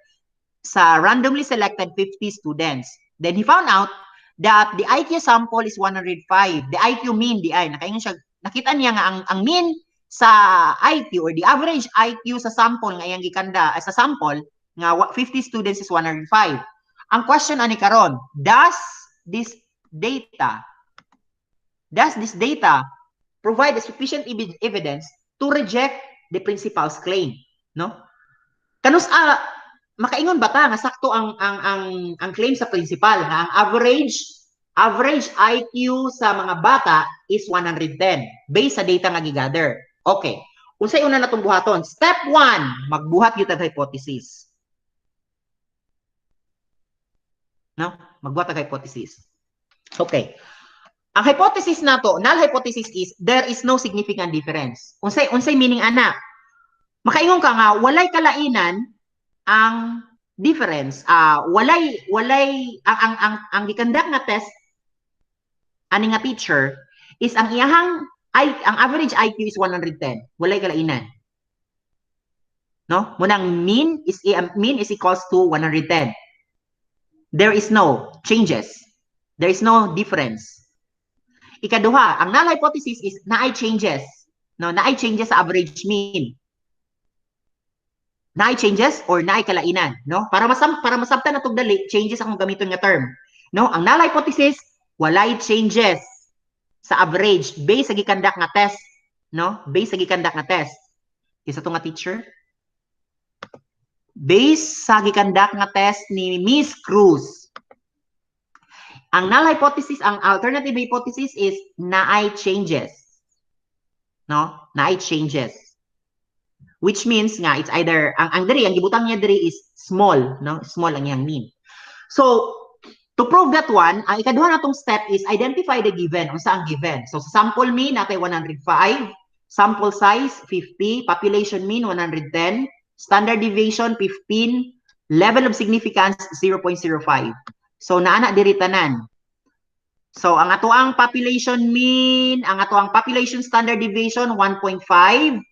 sa randomly selected 50 students. Then he found out that the IQ sample is 105. The IQ mean, nakita niya nga ang mean sa IQ or the average IQ sa sample nga iyang gikanda sa sample nga 50 students is 105. Ang question ani karon, does this data provide a sufficient evidence to reject the principal's claim, no? Kanus makaingon ba ta nga sakto ang claim sa principal nga ang average IQ sa mga bata is 110 based sa data nga gigather. Okay. Unsay una natong buhaton? Step 1, magbuhat gyud og hypothesis. No? Magbuhat og hypothesis. Okay. Ang hypothesis nato, null hypothesis is there is no significant difference. Unsay meaning ana? Makaingon ka nga walay kalainan ang difference, walay ang gikandak nga test ani nga teacher is ang ang average IQ is 110, walay kalainan, no? Munang mean is equals to 110. There is no changes, there is no difference. Ikaduha, ang null hypothesis is naay changes, no? Naay changes sa average mean. Naay changes or naay kalainan, no? Para masabtan na tong dali, changes akong gamiton nga term, no? Ang null hypothesis, walay changes sa average based sa gikandak nga test, no? Based sa gikandak nga test. Isa to nga teacher. Based sa gikandak nga test ni Miss Cruz. Ang null hypothesis, ang alternative hypothesis is naay changes. No? Naay changes. Which means nga, it's either, ang gibutang niya diri is small, no? Small ang iyang mean. So, to prove that one, ang ikaduha natong step is identify the given, unsa ang given. So, sa sample mean, natay 105, sample size, 50, population mean, 110, standard deviation, 15, level of significance, 0.05. So, naana diri tanan. So, ang ato ang population mean, ang ato ang population standard deviation, 1.5.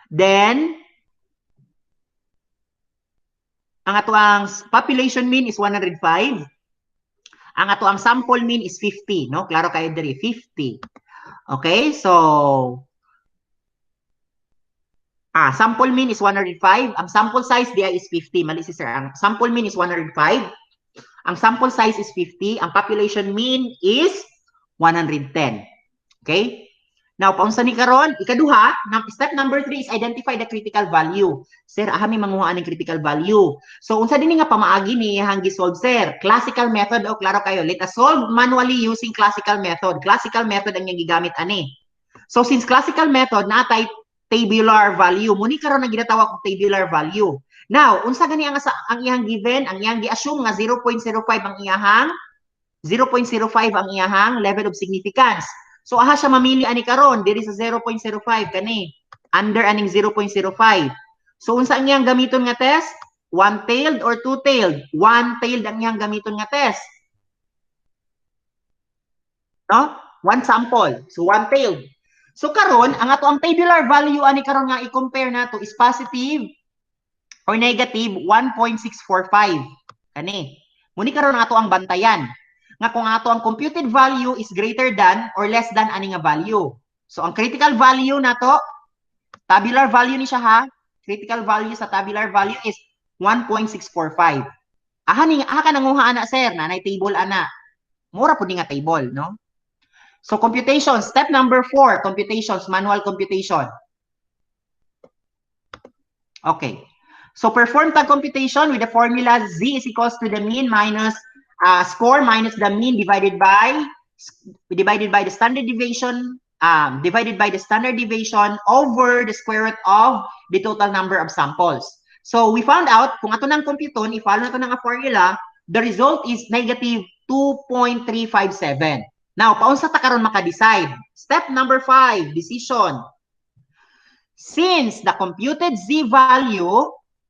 Then, ang ato ang population mean is 105. Ang ato ang sample mean is 50, no? Klaro kayo diri, 50. Okay? So, sample mean is 105. Ang sample size diya is 50. Mali si sir. Ang sample mean is 105. Ang sample size is 50. Ang population mean is 110. Okay? Now, paunsa ni karon, ikaduha, step number 3 is identify the critical value. Sir, mi manguha ng critical value. So, unsa din nga pamaagi ni ihang gisolve, sir? Classical method o klaro kayo. Let us solve manually using classical method. Classical method ang iyang gigamit ani. So, since classical method, natay tabular value. Muni karon ang ginatawag kong tabular value. Now, unsa gani ang iyang given, ang iyang gi-assume nga 0.05 ang iyahang 0.05 ang iyahang level of significance. So aha siya mamili ani karon diri sa 0.05 kani. Under aning 0.05. So unsa ang iyang gamiton nga test? One-tailed or two-tailed? One-tailed ang iyang gamiton nga test. No? One sample. So one-tailed. So karon ang ato ang tabular value ani karon nga i-compare nato is positive or negative 1.645. Kani. Muni karon ato ang bantayan nga kung ato ang computed value is greater than or less than ani nga value. So ang critical value nato, tabular value ni siya ha. Critical value sa tabular value is 1.645. Aha ka nanguha ana sir, nanay table ana. Mura pud ni nga table, no? So computation, step number 4, computations, manual computation. Okay. So perform tag computation with the formula z is equals to the mean minus score minus the mean divided by the standard deviation over the square root of the total number of samples. So we found out kung ato nang computon, i-follow nato ng formula, the result is negative 2.357. Now, paunsa ta karon maka-decide? Step number 5, decision. Since the computed z value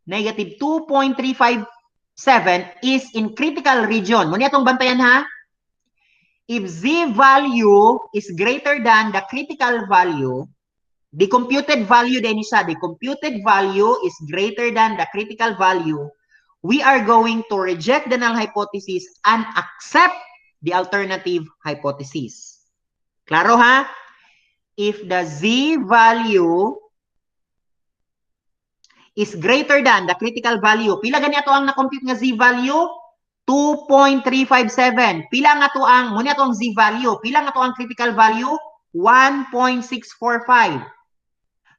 negative 2.357 is in critical region. Muna itong bantayan ha. If z value is greater than the critical value, the computed value din siya, the computed value is greater than the critical value, we are going to reject the null hypothesis and accept the alternative hypothesis. Klaro ha? If the z value is greater than the critical value. Pila gani ato ang na-compute nga z value? 2.357. Pila nga ato ang, muna ato ang z value. Pila nga ato ang critical value? 1.645.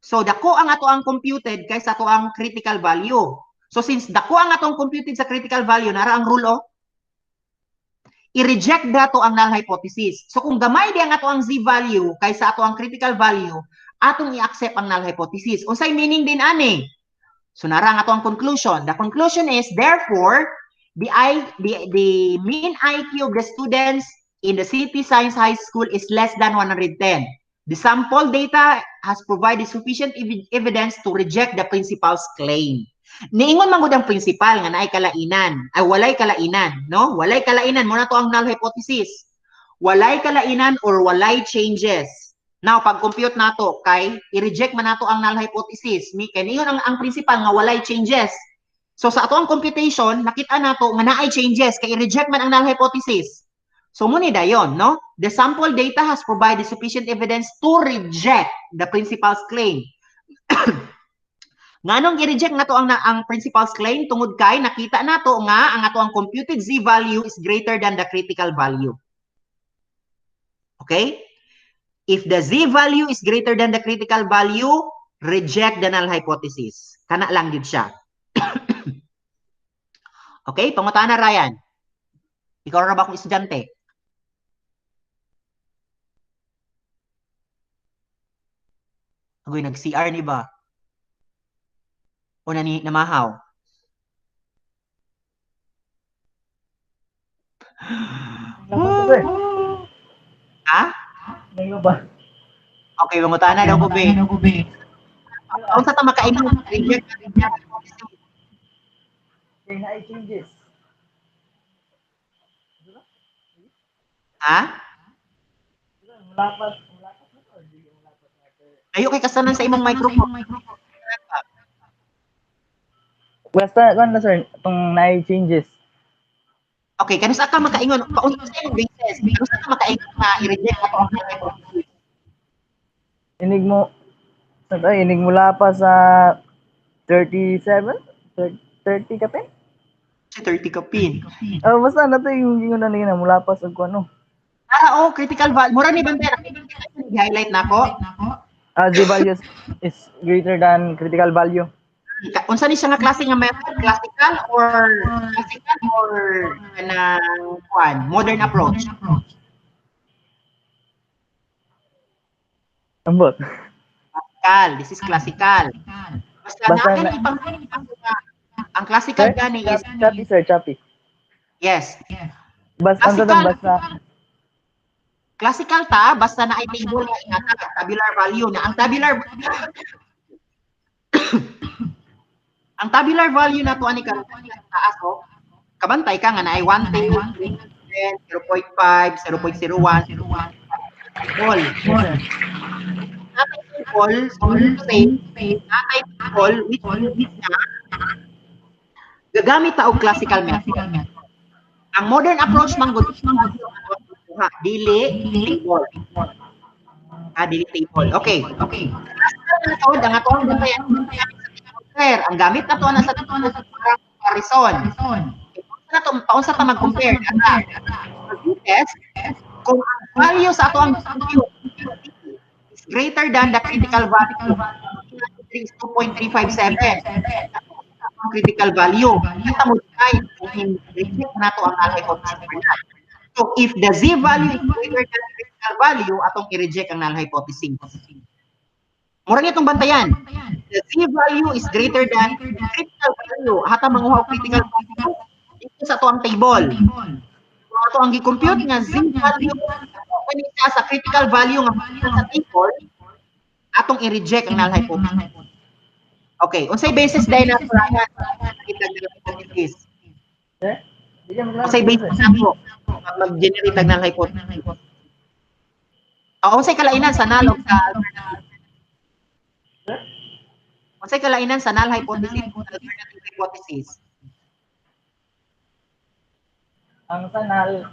So, dako ang ato ang computed kaysa ato ang critical value. So, since dako ang atong computed sa critical value, nara ang rule o? I-reject dato ang null hypothesis. So, kung gamay di ang ato ang z value kaysa ato ang critical value, atong i-accept ang null hypothesis. Unsay meaning din ani? So narang ato ang conclusion. The conclusion is therefore the mean IQ of the students in the City Science High School is less than 110. The sample data has provided sufficient evidence to reject the principal's claim. Niingon man gud ang principal nga naay kalainan. Ay walay kalainan, no? Walay kalainan mo na to ang null hypothesis. Walay kalainan or walay changes. Now, pag-compute nato kay i-reject man nato ang null hypothesis. Kay niyon ang principal nga walay changes. So sa ato ang computation, nakita nato nga naay changes kay i-reject man ang null hypothesis. So muni dayon, no? The sample data has provided sufficient evidence to reject the principal's claim. Nganong i-reject nato ang principal's claim tungod kay nakita nato nga ang ato ang computed z value is greater than the critical value. Okay? If the z value is greater than the critical value, reject the null hypothesis. Kana lang yun siya. Okay, pangutaan na Ryan. Ikaw ra ba akong estudyante? Agoy, nag-CR ni ba? O namahaw? Ha? Ngayon ba? Okay, pangutaan na daw ko, be. Kung sa makaingon, reject. Kaya na changes. Ha? Mulapas. Ayo kay kasanan sa imong microphone. Basta, kung na sir, itong na-changes. Okay, kanus ka makaingon, paunsa sa imong basis, kanus ka makaingon na i-reject ato ang hypothesis. Inig mula pa sa 37? 30 ka pin? Si 30 ka pin. Basta na to yung gingon na nila mula pa sa ano. Critical value. Mura ni Bandera. I-highlight na ako. The value is greater than critical value. Unsa ni siya nga klase nga method? Classical or modern approach? Ambot. Classical. This is classical. Basta ang classical gani is choppy, sir, choppy. Yes. Basta classical ta basta na ay table nga ingatan tabular value na ang tabular value na to ani karon taas ko kabantay ka nga na ay 1 table 0.5 0.01 all which gagamit ta og classical method. Ang modern approach man gud dili table. Dili table. Okay. Classical ang atong ang gamit na to na sa comparison. Paunsa ta mag-compare test kung ang value sa ato ang is greater than the critical value is 2.357 ang critical value kita mo kay reject na to ang hypothesis. So if the z value is greater than the critical value atong i-reject ang null hypothesis. Mura niya itong bantayan. The z value is greater than the critical value. Hata manguha critical value ito sa ito ang table. So ito ang gi-compute nga z value kung sa critical value nga sa table atong i-reject ang null hypothesis. Okay, unsay basis dahil na hypothesis? Unsay basis na po mag-generate ang null hypothesis? Unsay kalainan sa null sa unsay kalainan sa null hypothesis ug alternative hypothesis? Ang sa null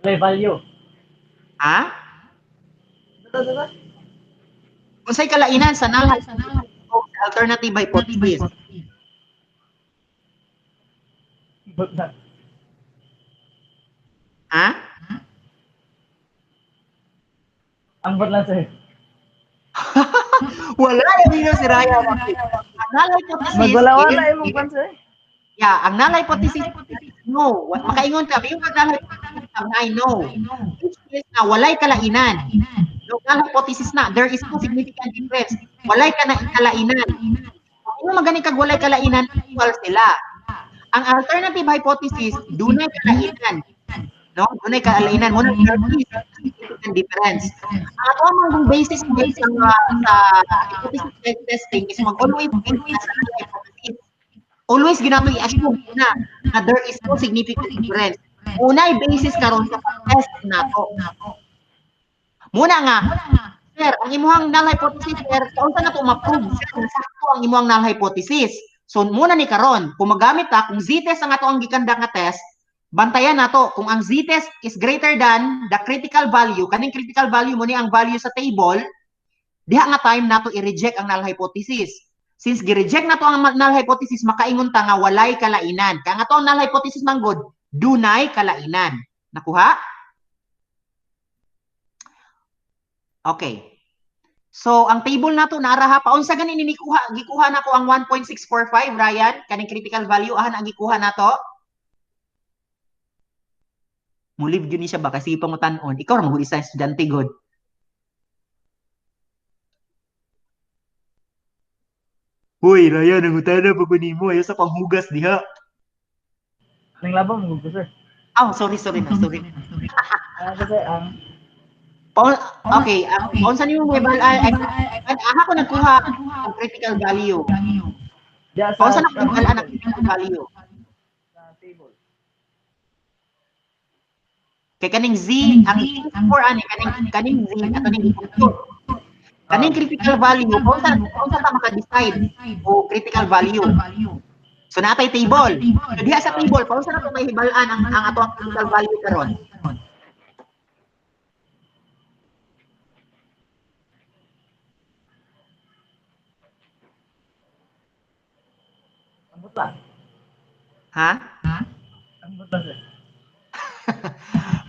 value. Unsay kalainan sa null hypothesis ug alternative hypothesis? Ambot lang sir. Wala na dito si Ryan. Ang null hypothesis. Magwala-wala imong pan sir. Yeah, ang null hypothesis no. Makaingon ka, yung null hypothesis I know. Which is na walay kalainan. Yung null hypothesis na there is no significant difference. Walay ka na kalainan. Kung magani kag walay kalainan, equal sila. Ang alternative hypothesis dunay kalainan. No, dunay kalainan mo na significant difference. Ang ato ang basis sa hypothesis testing is mag-always hypothesis. Always ginamit i-assume na there is no significant difference. Unay basis karon sa test nato. Muna nga, sir, ang imuhang null hypothesis, sir, kaunsa na to ma-prove, sir, sakto ang imuhang null hypothesis. So muna ni karon, kung magamit ta kung z-test ang ato ang gikanda nga test, bantayan nato kung ang z-test is greater than the critical value, kaning critical value mo ni ang value sa table, diha nga time nato i-reject ang null hypothesis. Since gi-reject nato ang null hypothesis, makaingon ta nga walay kalainan. Kaya nga to ang null hypothesis manggod, dunay kalainan. Nakuha? Okay. So ang table nato naara ha paunsa gani ni gikuha nako ang 1.645 Ryan kaning critical value ahan ang gikuha nato. Mulib yun ni siya ba kasi pangutan-on. Ikaw ra maguli sa estudyante god. Hoy, Ryan, nangutana pa ko nimo ayo sa panghugas diha. Nang labang mo sir. Oh, sorry na, sorry. Kasi ang Paul, okay, paul sa nimo may ay aha ko nagkuha ng critical value. diya Paul sa sa nagkuha ng critical value. table. Kay kaning Z, ang Z4 ani kaning Z ato ning compute. Kaning critical value, paul sa ta maka-decide o critical value. So natay table. So diha sa table, paul sa na may hibalaan ang ato ang critical value karon. Ambot lang. Ha? Ambot lang sir.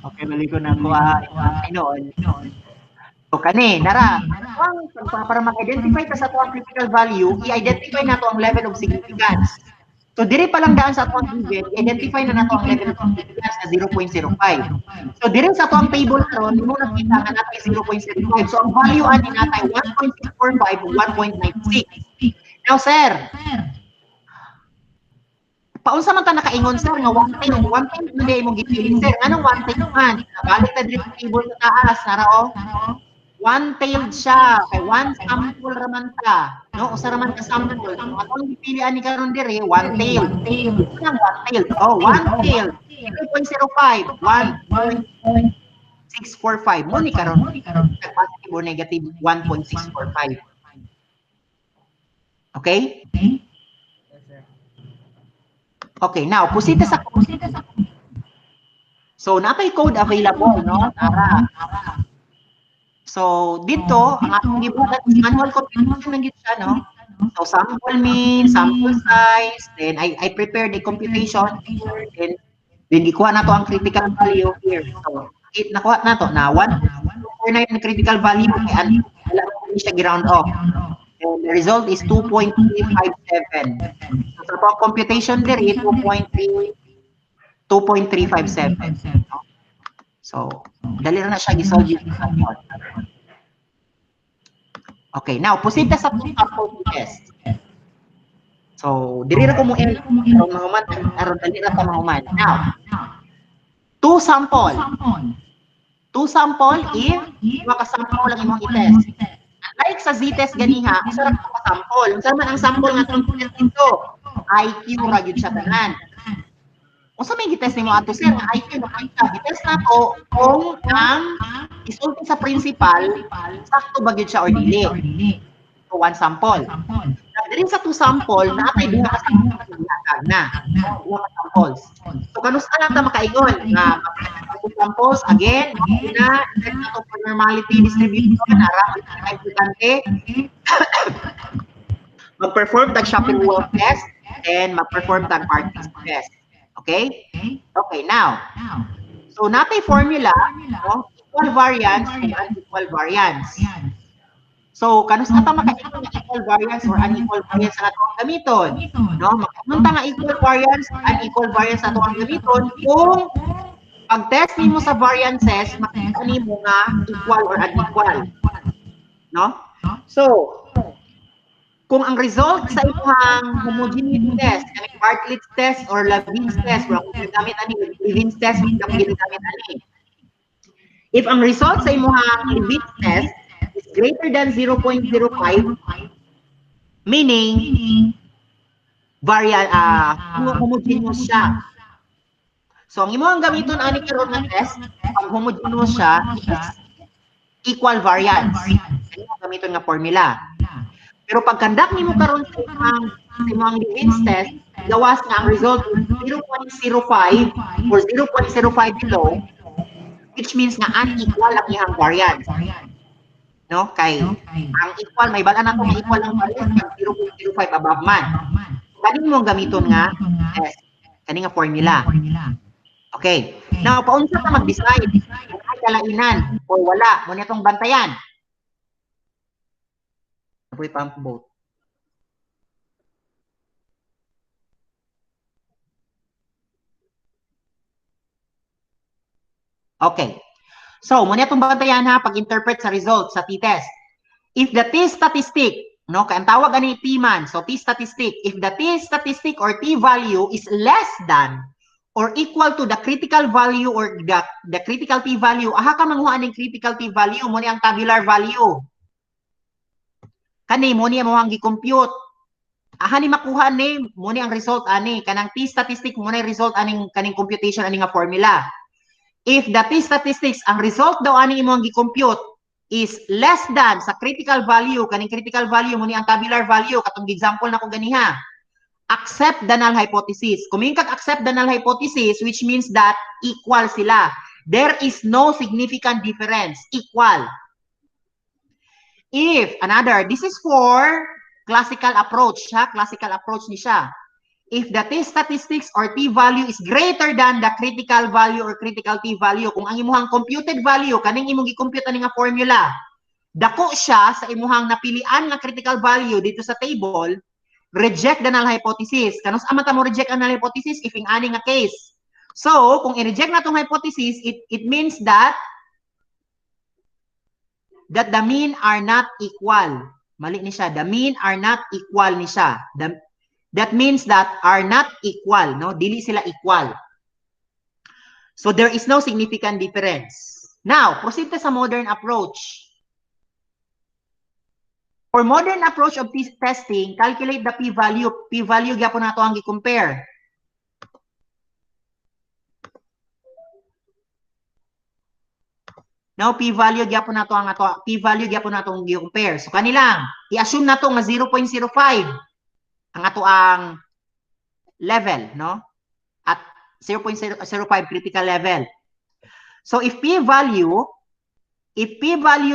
Okay, balik ko na ko noon. So kani, nara, para mag-identify ta sa ato ang critical value, i-identify nato ang level of significance. So diri pa lang daan sa ato ang given, i-identify na nato ang level of significance na 0.05. So diri sa ato ang table karon, mo nakita nga nato 0.05. So ang value ani natay 1.645 o 1.96. Now sir, paunsa man ta nakaingon sir nga one time man day imong gipiling sir. Anong one time man? Balik ta diri sa table sa taas, nara o. One-tailed siya, kay one sample raman ta. No, usa raman ka sample. Ang atong gipilian ni karon diri, one-tailed. Ang one-tailed. Oh, one-tailed. 0.05, 1.645. Mo ni karon. Positive or negative 1.645. Okay? Okay, now pusita sa So, napay code available, no? Tara. So, dito, ang atong gibuhat is manual computation lang gid siya, no? So, sample mean, sample size, then I prepared the computation, then gikuha na to ang critical value here. So, nakuha na to na 1.49 na critical value kay wala ko siya ground off. And the result is 2.357. So, sa pang computation diri 2.357. So, dali na siya gisolve yung sample. Okay, now proceed ta sa sample test. So, diri ra ko mo aron mahuman aron dali ra ta mahuman. Now, two sample if makasample lang imong i-test. Like sa z-test ganiha, usa ra ka sample. Unsa man ang sample nga atong test dito? IQ ra gyud siya tanan. Unsa may gitest nimo ato sir nga IQ makita gitest nato kung ang isulti sa principal sakto ba gyud siya or dili. So one sample. Diri sa two sample naatay duha ka sample na. Duha ka samples. So kanusta lang ta makaingon nga two samples again na set nato for normality distribution ara importante mag-perform tag shopping wall test and mag-perform tag parties test. Okay? Okay, now. So, natay formula, no? Equal variance and unequal variance. So, kanusta ta maka-equal variance or unequal variance sa atong gamiton? No? Makaingon ta nga equal variance, unequal variance sa atong gamiton kung pag-test nimo sa variances, makita nimo nga equal or unequal. No? So, kung ang result sa imong homogeneity test, kanang Bartlett's test or Levene's test, wala kung ginagamit ani, Levene's test, wala kung ginagamit ani. If ang result sa imong Levene's test is greater than 0.05, meaning homogeneous siya. So, ang imong gamiton ani karon nga test, pag homogeneous siya, is equal variance. Ano ang gamiton nga formula? Pero pag conduct nimo karon sa imong Levene's test, gawas nga ang result 0.05 or 0.05 below, which means nga unequal ang iyang variance. No? Kay ang equal, may bala na ito nga equal ang variance pag 0.05 above man. Kani mo gamiton nga test. Kani nga formula. Okay. Now, paunsa ka mag-decide kung ay kalainan o wala. Muna itong bantayan. Apoy pump boat. Okay. So, muna itong bantayan ha, pag-interpret sa result, sa t-test. If the t-statistic, no, kaya ang tawag ani t-man, so t-statistic, if the t-statistic or t-value is less than or equal to the critical value or the critical t-value, aha ka manguha ng critical t-value, muna ang tabular value. Kani, muna mo ang gi-compute. Aha ni makuha ni, muna ang result ani, kanang t-statistic, muna ang result aning kaning computation ani nga formula. If the t-statistics, ang result daw ani imo ang gi-compute, is less than sa critical value, kaning critical value mo ni ang tabular value, katong example na ko ganiha. Accept the null hypothesis. Kung kag accept the null hypothesis, which means that equal sila. There is no significant difference. Equal. If, another, this is for classical approach, ha? Classical approach ni siya. If the t-statistics or t-value is greater than the critical value or critical t-value, kung ang imuhang computed value, kaning imong gi-compute ani nga formula, dako siya sa imuhang napilian nga critical value dito sa table, reject the null hypothesis. Kanus amata mo reject ang null hypothesis if ing ani nga case. So, kung i-reject na tong hypothesis, it means that the mean are not equal. Mali ni siya. The mean are not equal ni siya. That means that are not equal, no? Dili sila equal. So there is no significant difference. Now, proceed sa modern approach. For modern approach of testing, calculate the p-value. P-value gyapon nato ang gi-compare. Now, p-value gyapon nato ang p-value gyapon nato ang gi-compare. So kanilang i-assume nato nga 0.05 ang ato ang level, no? At 0.05 critical level. So if p-value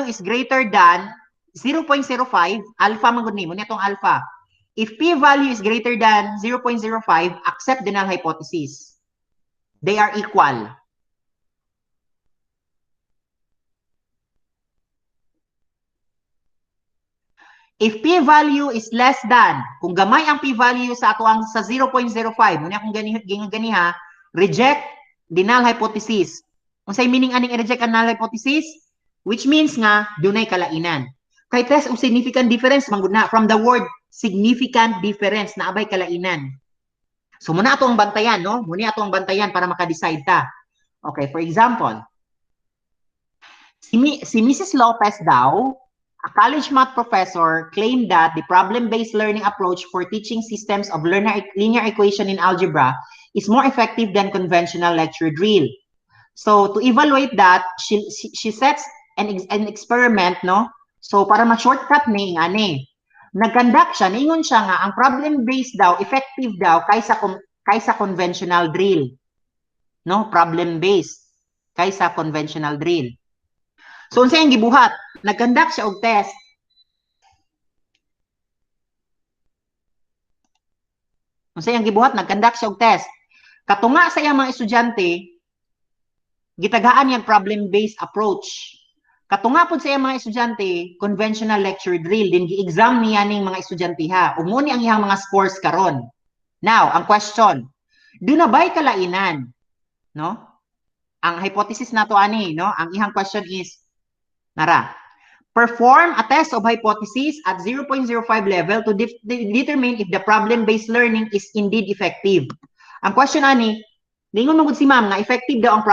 is greater than 0.05, alpha man gud nimo nitong alpha. If p-value is greater than 0.05, accept the null hypothesis. They are equal. If p-value is less than, kung gamay ang p-value sa ato ang sa 0.05, muna kung ganiha, reject the null hypothesis. Unsay meaning aning i-reject ang null hypothesis? Which means nga dunay kalainan. Kay test of significant difference manggod na from the word significant difference na abay kalainan. So muna ato ang bantayan, no? Muna ato ang bantayan para maka-decide ta. Okay, for example, si Mrs. Lopez daw, a college math professor, claimed that the problem-based learning approach for teaching systems of linear equation in algebra is more effective than conventional lecture drill. So to evaluate that, she sets an experiment, no? So para ma-shortcut ni ngani, nag-conduct siya, ningon siya nga ang problem-based daw effective daw kaysa conventional drill. No, problem-based kaysa conventional drill. So unsay ang gibuhat? Nag-conduct siya og test. Unsay ang gibuhat? Nag-conduct siya og test. Katunga sa iyang mga estudyante, gitagaan yang problem-based approach. Katunga pud sa iyang mga estudyante, conventional lecture drill, din gi-exam niya ning mga estudyante ha. Ug mo ni ang iyang mga scores karon. Now, ang question, do na ba'y kalainan? No? Ang hypothesis nato ani, no? Ang ihang question is nara. Perform a test of hypothesis at 0.05 level to determine if the problem-based learning is indeed effective. Ang question ani, ningon magud si ma'am nga effective daw ang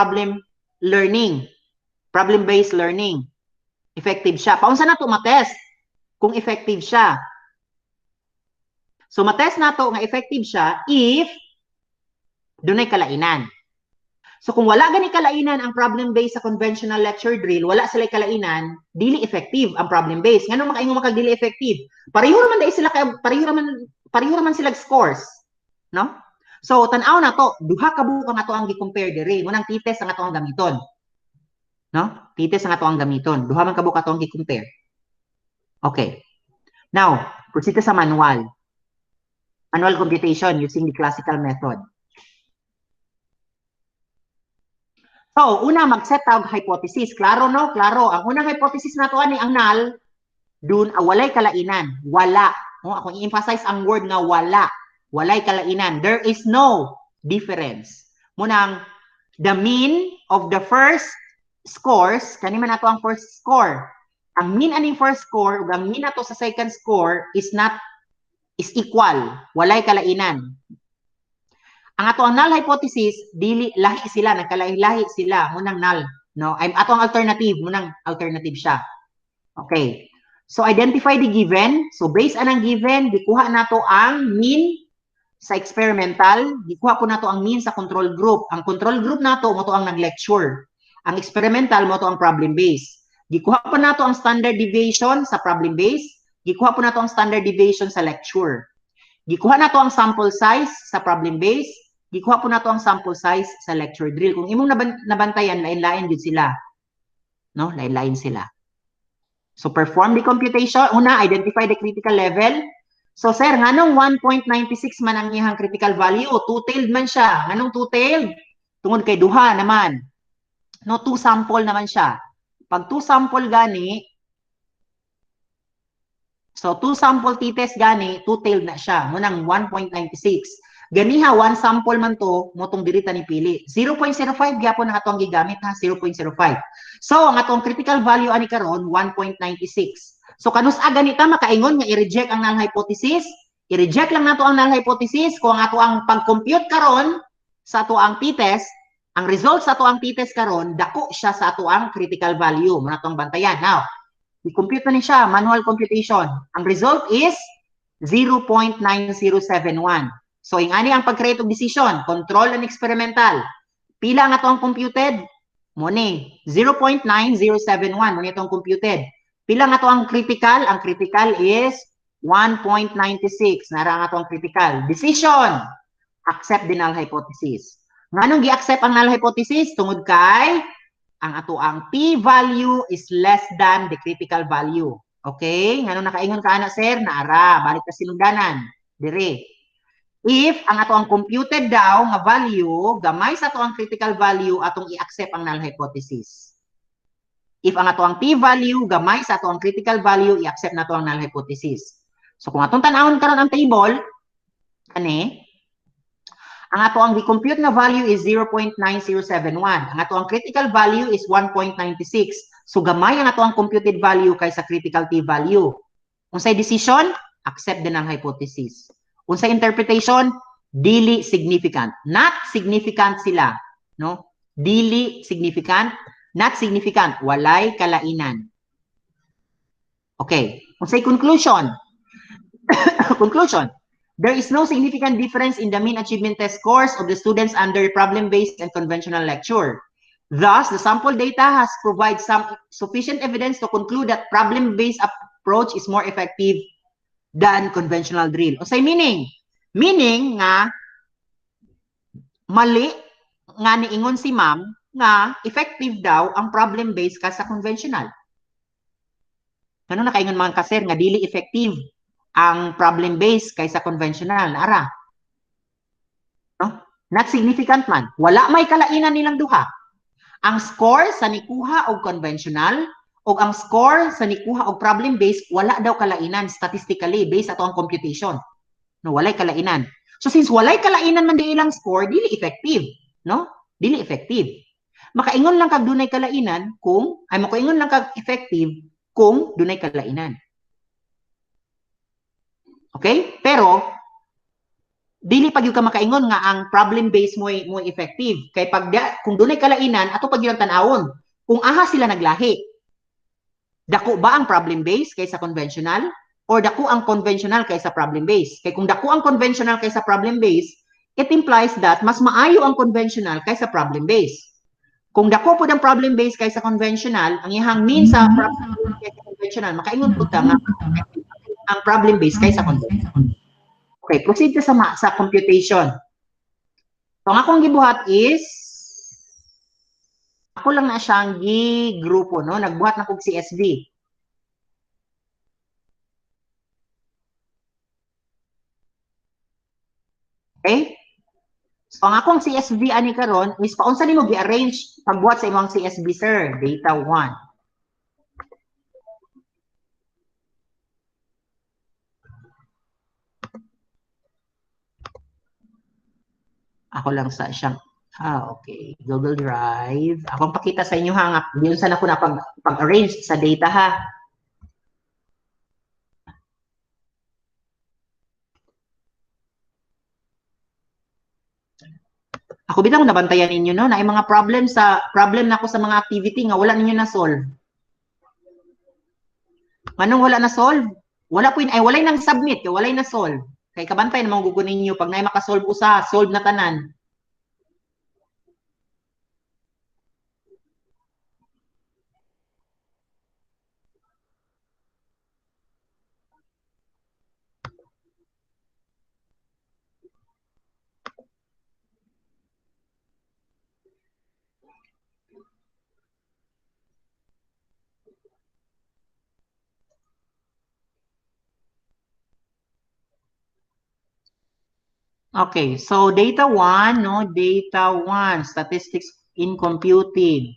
problem-based learning. Effective siya. Paunsa nato ma-test kung effective siya? So ma-test nato nga effective siya if dunay kalainan. So kung wala gani kalainan ang problem-based sa conventional lecture drill, wala sila kalainan, dili effective ang problem-based. Ngano makaingon makag dili effective? Pareho naman sila scores, no? So tan-aw na to, duha ka buka nga to ang gi-compare dire. Munang t-test ang ato ang gamiton. No? T-test ang ato ang gamiton. Duha man ka buka to ang gi-compare. Okay. Now, proceed sa manual. Manual computation using the classical method. So, una mag-set tawag hypothesis. Klaro, no? Klaro. Ang unang hypothesis nato ani ang null, dun walay kalainan. Wala. No? Ako i-emphasize ang word nga wala. Walay kalainan. There is no difference. Munang the mean of the first scores, kani man ato ang first score. Ang mean aning first score ug ang mean ato sa second score is equal, walay kalainan. Ang ato ang null hypothesis, dili lahi sila, nagkalahi-lahi sila, munang null, no? Ato ang alternative, munang alternative siya. Okay. So identify the given. So based anang given, gikuha nato ang mean sa experimental, gikuha po nato ang mean sa control group. Ang control group nato mo to ang nag-lecture. Ang experimental mo to ang problem base. Gikuha po nato ang standard deviation sa problem base, gikuha po nato ang standard deviation sa lecture. Gikuha nato ang sample size sa problem base, gikuha po nato ang sample size sa lecture drill. Kung imong nabantayan, lain-lain jud sila. No, lain-lain sila. So perform the computation. Una, identify the critical level. So sir, nganong 1.96 man ang iyang critical value? Two-tailed man siya. Nganong two-tailed? Tungod kay duha naman. No, two sample naman siya. Pag two sample gani, so two sample t-test gani, two-tailed na siya. Munang 1.96. Ganiha, one sample man to, motong dirita ni pili. 0.05 gyapon ang atong gigamit ha, 0.05. So, ang atong critical value ani karon 1.96. So, kanus ganita makaingon nga i-reject ang null hypothesis. I-reject lang nato ang null hypothesis kung ang ato ang pag-compute karon sa ato ang t-test, ang result sa ato ang t-test karon dako siya sa ato ang critical value. Muna atong bantayan. Now, i-compute na ni siya, manual computation. Ang result is 0.9071. So, ingani ang pag-create of decision, control and experimental. Pila nga itong computed? Muni, 0.9071. Muni itong computed. Pila nga ito ang critical? Ang critical is 1.96. Nara nga itong critical. Decision, accept the null hypothesis. Nganong gi-accept ang null hypothesis? Tungod kay ang ato ang p-value is less than the critical value. Okay? Nganong nakaingon ka na, sir? Naara, balik ka sinugdanan. Dire. If ang ato ang computed daw nga value, gamay sa ato ang critical value, atong i-accept ang null hypothesis. If ang ato ang p-value, gamay sa ato ang critical value, i-accept na ato ang null hypothesis. So kung atong tanawon karon ang table, ani, ang ato ang gi-compute na value is 0.9071. Ang ato ang critical value is 1.96. So gamay ang ato ang computed value kaysa critical t-value. Unsay decision? Accept the null hypothesis. Unsay interpretation? Dili significant. Not significant sila, no? Dili significant, not significant, walay kalainan. Okay. Unsay conclusion? Conclusion. There is no significant difference in the mean achievement test scores of the students under problem-based and conventional lecture. Thus, the sample data has provided some sufficient evidence to conclude that problem-based approach is more effective than conventional drill. O say meaning? Meaning nga, mali nga niingon si ma'am nga effective daw ang problem-based ka sa conventional. Ano na kaingon mga kaser nga dili effective ang problem-based kaysa conventional? Naara. No? Not significant man. Wala may kalainan nilang duha. Ang score sa nikuha og conventional o ang score sa nikuha og problem-based, wala daw kalainan statistically based ato ang computation. No, walay kalainan. So since walay kalainan man di ilang score, dili effective, no? Dili effective. Makaingon lang kag dunay kalainan kung makaingon lang kag effective kung dunay kalainan. Okay? Pero dili pag yung ka makaingon nga ang problem-based mo effective. Kay pag kung dunay kalainan, ato pag yung tan-awon, kung aha sila naglahi, dako ba ang problem-based kaysa conventional? Or dako ang conventional kaysa problem-based? Kaya kung dako ang conventional kaysa problem-based, it implies that mas maayo ang conventional kaysa problem-based. Kung dako po ang problem-based kaysa conventional, ang ihang mean sa problem-based kaysa conventional, makaingon po ta nga ang problem-based kaysa conventional. Okay, proceed ka sa computation. So, ang akong gibuhat is ako lang na siyang gi-grupo, no? Nagbuhat na kong CSV. Okay? So, ang akong CSV ani karon is paunsa nimo gi-arrange pagbuhat sa imong CSV, sir? Data 1. Ako lang sa siyang Okay. Google Drive. Akong pakita sa inyo ha. Diyon sana ko na pag-arrange sa data ha. Ako bitang nabantayan ninyo no na ay mga problem na ako sa mga activity nga wala ninyo na solve. Manong wala na solve? Wala po ay walay nang submit, walay na solve. Kay kabantay namang gugunin niyo pag naay makasolve usa, solve na tanan. Okay, so data 1, no? Data 1, statistics in computing.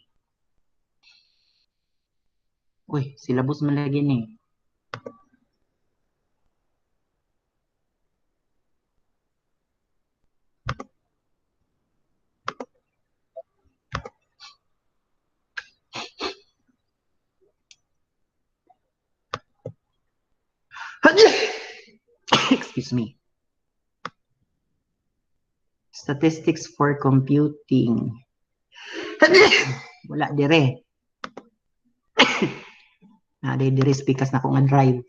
Uy, syllabus man lagi ni. Excuse me. Statistics for computing. Wala dire. Na dire speakers na ko nga drive.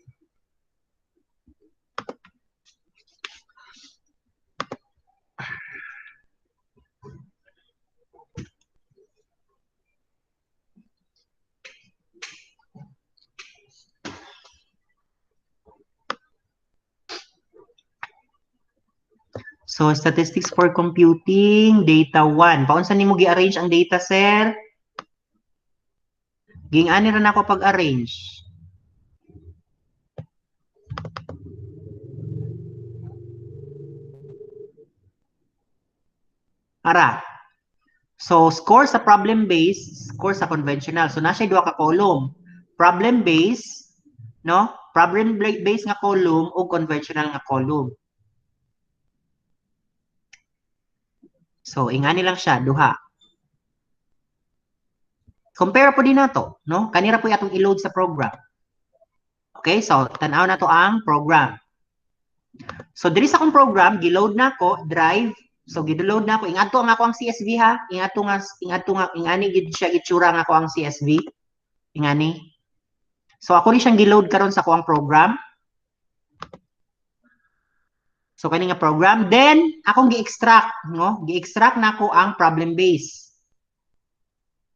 So, statistics for computing, data 1. Paunsa nimo gi-arrange ang data, sir? Ging-ani rin ako pag-arrange. Ara. So, score sa problem base, score sa conventional. So, nasa duha ka column. Problem base, no? Problem base nga column o conventional nga column. So, ingani lang siya, duha. Compare po din nato, no? Kanira po atong i-load sa program. Okay, so tanaw na to ang program. So, diri sa akong program, gi-load na ko, drive. So, gi-load na ko. Ingadto nga ako ang CSV ha. Ingani gid siya gitsura nga ako ang CSV. Ingani. So, ako ni siyang gi-load karon sa akong program. So, kani nga program. Then, akong gi-extract, no? Gi-extract na ko ang problem base.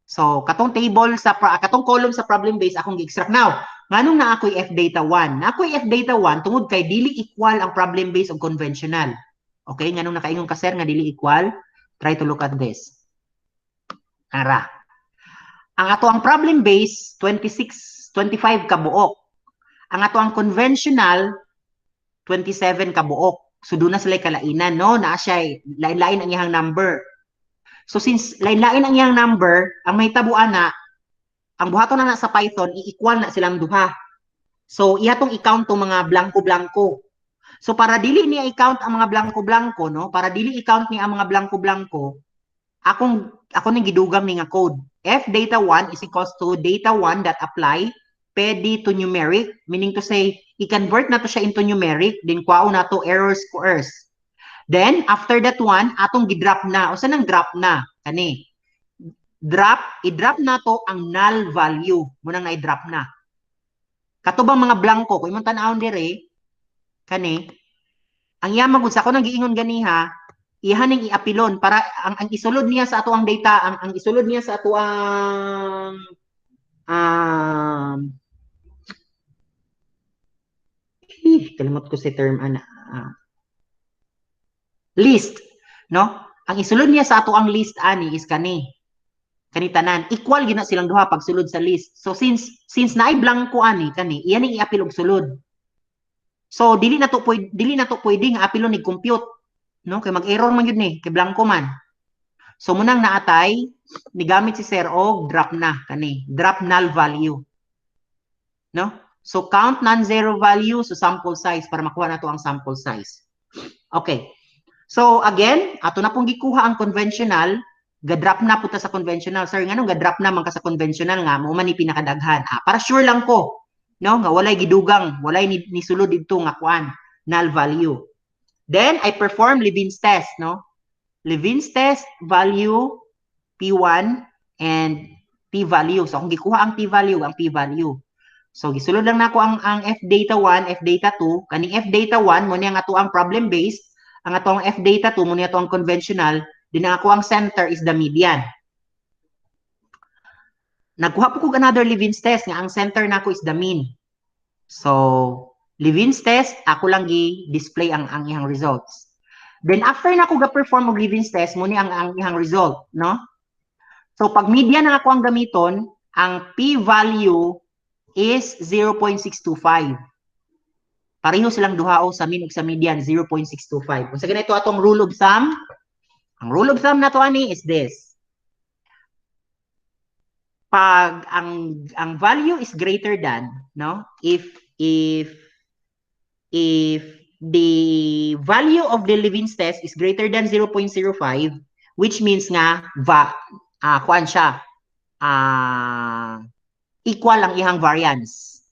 So, katong column sa problem base, akong gi-extract. Now, nganong na ako'y F-data 1? Na ako'y F-data 1, tungod kay dili equal ang problem base of conventional. Okay, nganong nakaingon ka, sir, nga dili equal? Try to look at this. Ara. Ang ato ang problem base, 25 kabuok. Ang ato ang conventional, 27 kabuok. So, doon na sila kalainan, no? Na siya, lain-lain ang iyang number. So, since lain-lain ang iyang number, ang may tabuan na, ang buhaton na sa Python, i-equal na silang duha. So, ihatong i-count tong mga blanco-blanco. So, para dili niya i-count ang mga blanco-blanco, no? Para dili i-count niya ang mga blanco-blanco, ako nang gidugang ni nga code. F-data1 is equals to data1 that apply pwede to numeric, meaning to say, i-convert na to siya into numeric, then kwao na to error squares. Then, after that one, atong gi-drop na. O saan ang drop na? Kani. I-drop na to ang null value. Munang na-i-drop na. Katubang mga blanco, kung imong tanawon dire, kani, ang yamagod sa ako nang giingon ganiha, ihaning i-apilon para ang isulod niya sa ato ang data, ang isulod niya sa ato ang kalimot ko si term list, no? Ang isulod niya sa ato ang list ani is kanitanan. Equal gina silang duha pag sulod sa list. So since naay blanco ani kani, iyan ang i-apil og sulod. So dili na to pwede nga apilon ni compute, no? Kay mag-error man gyud ni, kay blanco man. So munang naatay ni gamit si sir og drop na kani, drop null value. No? So count non-zero value so sample size para makuha na to ang sample size. Okay. So again, ato na pong gikuha ang conventional, ga-drop na puta sa conventional. Sir, nga ga-drop na man ka sa conventional nga, mo man ni pinakadaghan. Para sure lang ko, no, nga walay gidugang, walay ni sulod dito nga kuan, null value. Then I perform Levene's test, no? Levene's test value P1 and P-value. So kung gikuha ang P-value, ang P-value. So gisulod lang nako ang F data 1, F data 2, kaning F data 1 mo niya nga to ang problem based, ang ato ang F data 2 mo niya to ang conventional, din ako ang center is the median. Nagkuha po ko another Levene's test nga ang center nako is the mean. So Levene's test ako lang gi-display ang iyang results. Then after nako ga-perform og Levene's test mo ni ang iyang result, no? So pag median na ako ang gamiton, ang p-value is 0.625. Pareho silang duhao sa mean ug sa median 0.625. Kung sa ganito atong rule of thumb, ang rule of thumb nato ani is this. Pag ang value is greater than, no? If the value of the Levene's test is greater than 0.05, which means nga kuan siya, equal ang ihang variance.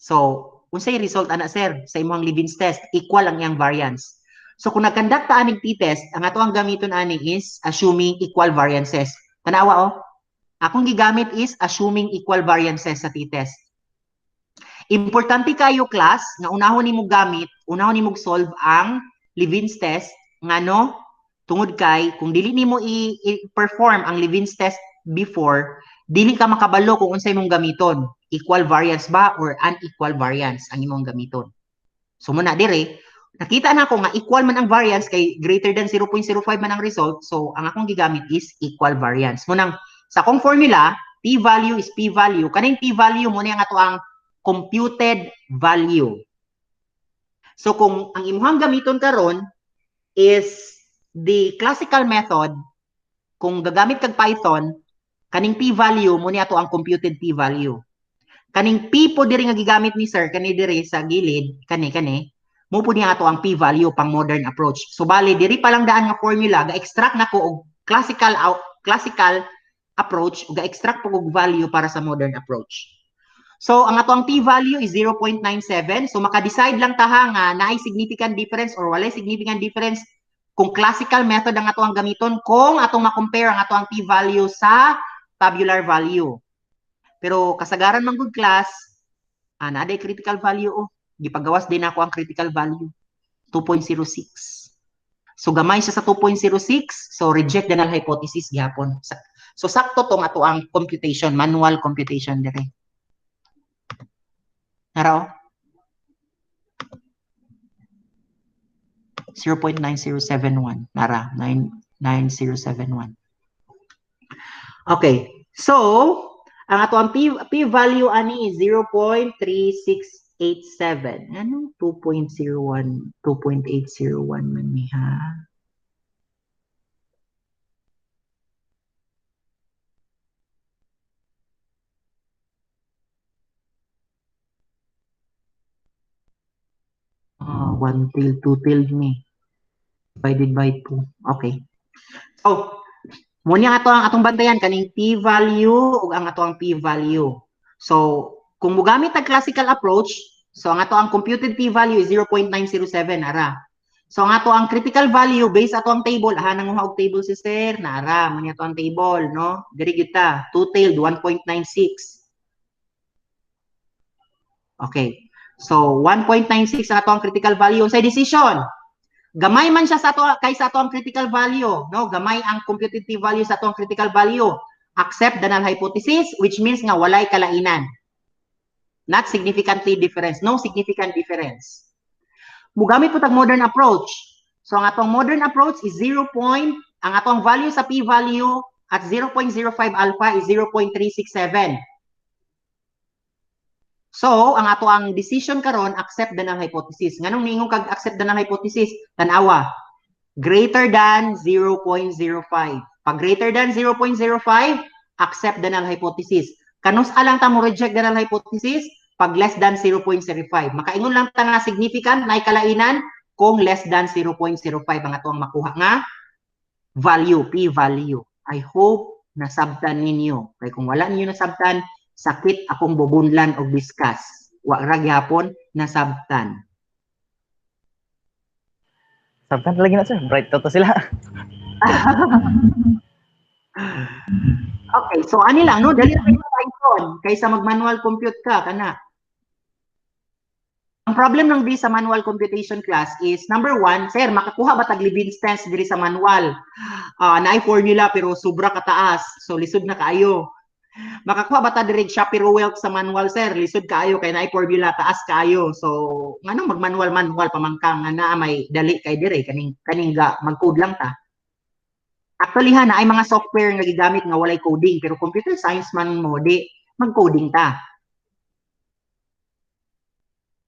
So, unsay result ana sir sa imong Levene's test, equal ang iyang variance. So kung nagkandak ta aning t-test, ang ato ang gamiton ani is assuming equal variances. Tanawa akong gigamit is assuming equal variances sa t-test. Importante kayo class nga unahon nimo gamit, unahon nimo solve ang Levene's test nga no tungod kay kung dili nimo i-perform ang Levene's test before, dili ka makabalo kung unsay imong gamiton, equal variance ba or unequal variance ang imong gamiton. So muna dire, nakita na ko nga equal man ang variance kay greater than 0.05 man ang result, so ang akong gigamit is equal variance. Munang sa akong formula, p-value is p-value. Kaning p-value mo niya nga to ang computed value. So kung ang imong gamiton karon is the classical method, kung gagamit kag Python, kaning p-value mo niya to ang computed p-value. Kaning p po diri nga gigamit ni sir kani diri sa gilid, kani mo po niya to ang p-value pang modern approach. So bali diri pa lang daan nga formula ga-extract nako og classical approach, ga-extract po og value para sa modern approach. So, ang ato ang p-value is 0.97. So, maka-decide lang taha nga naay significant difference or walay significant difference kung classical method ang ato ang gamiton, kung atong ma-compare ang ato ang p-value sa tabular value. Pero, kasagaran man good class, naaday critical value, gipagawas din ako ang critical value, 2.06. So, gamay siya sa 2.06, so reject the null hypothesis gihapon. So, sakto tong ato ang computation, manual computation dire. Naro? 0.9071. Nara, 9071. Okay. So, ang ato ang p-value ani is 0.3687. Ano? 2.01, 2.801 man niya. One tail, two tail ni. Divided by 2. Okay. So, muna ato ang atong bantayan kaning p-value ug ang ato ang p-value. So, kung mogamit ang classical approach, so ang ato ang computed p-value is 0.907 ara. So ang ato ang critical value based ato ang table, nanguha og table si sir, nara, muna ato ang table, no? Diri gyud ta, two-tailed 1.96. Okay. So 1.96 ang ato ang critical value sa decision. Gamay man siya sa ato kaysa ato ang critical value, no? Gamay ang computed p-value sa ato ang critical value. Accept the null hypothesis, which means nga walay kalainan. Not significantly difference, no significant difference. Mugamit po tag modern approach. So ang atong modern approach is 0. Ang atong value sa p-value at 0.05 alpha is 0.367. So, ang ato ang decision karon accept the null hypothesis. Nganong niingon kag accept the null hypothesis? Tan-awa. Greater than 0.05. Pag greater than 0.05, accept the null hypothesis. Kanus alang ta mo reject the null hypothesis pag less than 0.05. Makaingon lang ta nga significant na kalainan kung less than 0.05 ang ato ang makuha nga value, p-value. I hope nasabtan ninyo. Kaya kung wala ninyo nasabtan, sakit akong bubunlan o discuss. Wa ra gyapon nasabtan. Sabtan lagi na sir. Bright to sila. Okay, so ani lang no, dali ra Python kaysa mag-manual compute ka kana. Ang problem lang di sa manual computation class is, number one, sir, makakuha ba tag Levenshtein's diri sa manual? Naay formula pero sobra kataas, so lisod na kaayo. Makakuha ba ta diri Shapiro-Wilk sa manual, sir? Lisod kaayo kay naay formula taas kaayo. So, ngano mag-manual pamangkang nga naa may dali kay dire kaning mag-code lang ta. Actually ha, naay mga software nga gigamit nga walay coding, pero computer science man mo di mag-coding ta.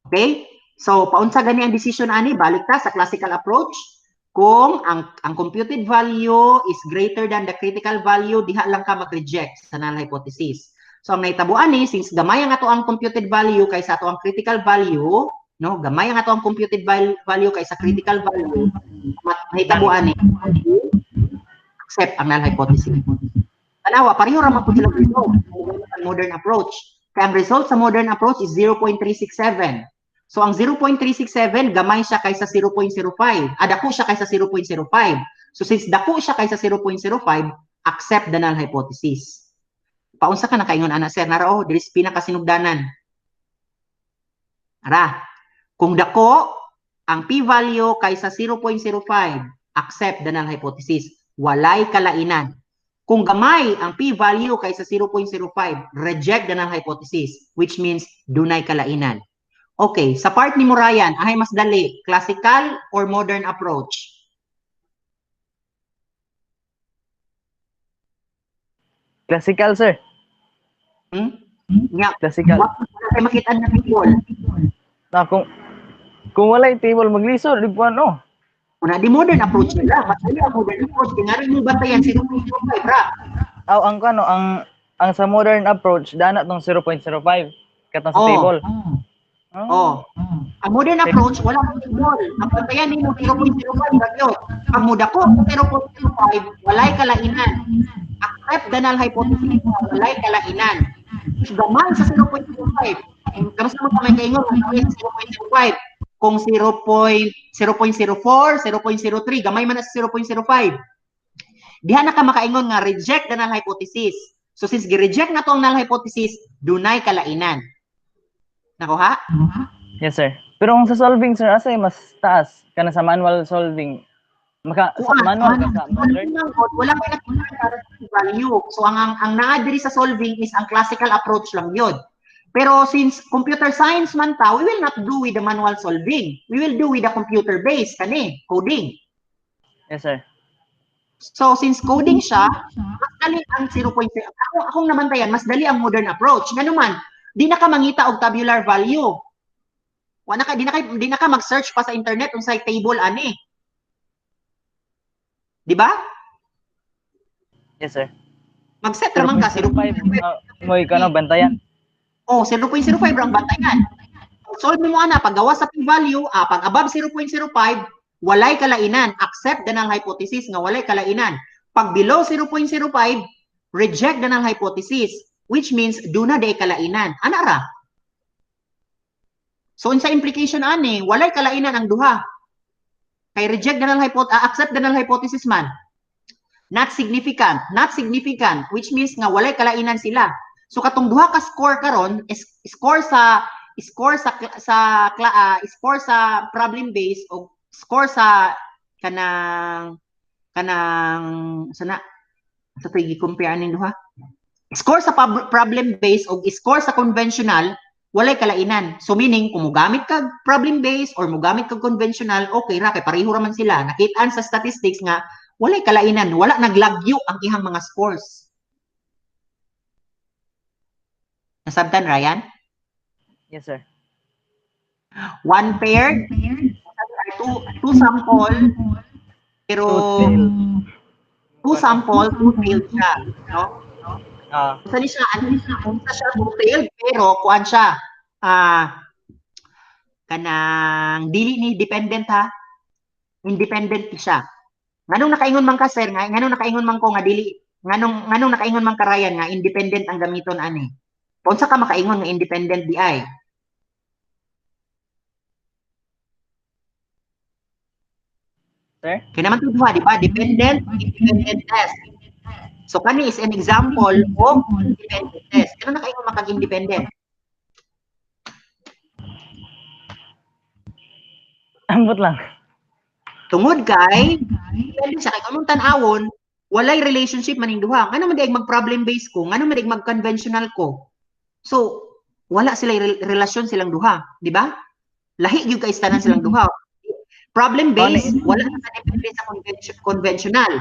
Okay? So, paunsa gani ang decision ani? Balik ta sa classical approach. Kung ang computed value is greater than the critical value, diha lang ka mag-reject sa null hypothesis. So, ang naitabuan ni, since gamay ang ato ang computed value kaysa ato ang critical value, no? Gamay ang ato ang computed value kaysa critical value, naitabuan ni, accept ang null hypothesis. Tanawa, pareho ra man pud sila result sa modern approach. Kaya ang result sa modern approach is 0.367. So, ang 0.367, gamay siya kaysa 0.05. Dako siya kaysa 0.05. So, since dako siya kaysa 0.05, accept the null hypothesis. Paunsa ka na kaingon, ana, sir, narao, diris pinakasinugdanan. Ara, kung dako, ang p-value kaysa 0.05, accept the null hypothesis. Walay kalainan. Kung gamay ang p-value kaysa 0.05, reject the null hypothesis, which means dunay kalainan. Okay, sa part ni mo Ryan, ahay mas dali, classical or modern approach? Classical, sir. Yeah. Classical. Ay makita na table. Na kung walay table maglisod, di ba no? Una di modern approach nila, mas dali ang modern approach. Tingarin mo bantayan 0.05, ra. Ang sa modern approach, dana tong 0.05 katong sa table. Ang modern approach, wala mo table. Ang bantayan nimo 0.05 bagyo. Pag muda ko 0.05, walay kalainan. Accept the null hypothesis, walay kalainan. Gamay sa 0.05. Kamusta mo kamay kaingon, gamay sa 0.05. Kung 0.04, 0.03, gamay man na sa 0.05. Diha na ka makaingon nga reject the null hypothesis. So since gi-reject na to ang null hypothesis, dunay kalainan. Nakuha? Yes, sir. Pero kung sa solving, sir, asay mas taas ka na sa manual solving. Sa manual ka sa modern? Wala may nakikita value. So ang naa diri sa solving is ang classical approach lang yun. Pero since computer science man ta, we will not do with the manual solving. We will do with the computer-based kani, coding. Yes, sir. So since coding siya, mas dali ang 0.0. Akong nabantayan, mas dali ang modern approach. Nga naman, di na ka mangita og tabular value. Di na ka mag-search pa sa internet unsay table ani. Di ba? Yes, sir. Mag-set naman ka 0.05. Moy ka na bantayan. 0.05 ang bantayan. Solve mo ana paggawa sa p-value, pag above 0.05, walay kalainan. Accept the null hypothesis nga walay kalainan. Pag below 0.05, reject the null hypothesis, which means do na day kalainan. Ana ra? So unsa implication ani, walay kalainan ang duha. Kay reject the null hypothesis, accept the null hypothesis man. Not significant, which means nga walay kalainan sila. So katong duha ka score karon is score sa problem base o score sa kanang sana sa i-compare ning duha. Score sa problem base o score sa conventional, walay kalainan. So meaning kung mogamit kag problem base or mogamit kag conventional, okay ra kay pareho ra man sila. Nakit-an sa statistics nga walay kalainan, wala naglagyo ang ihang mga scores. Nasabtan, Ryan? Yes, sir. One pair, two sample, pero two sample, two field siya, no? Isa siya two field, pero kuan siya, kanang dili ni dependent ha, independent siya. Nganong nakaingon man ka sir, nganong nakaingon man ko nga dili, nganong nakaingon man ka Ryan nga independent ang gamiton ani. Unsa ka makaingon nga independent di ay? Sir? Kaya naman ito di ba? Dependent, independent test. So, kani is an example of independent test. Kano na kayo makag-independent? Ambot lang. Tungod kay, depende sa kay kamong tan-awon, walay relationship maning duha. Ngano man diay mag-problem based ko, ngano man diay mag-conventional ko. So, wala sila relasyon silang duha, di ba? Lahi gyud kay tanan silang duha. Problem based, wala nakadepende sa conventional.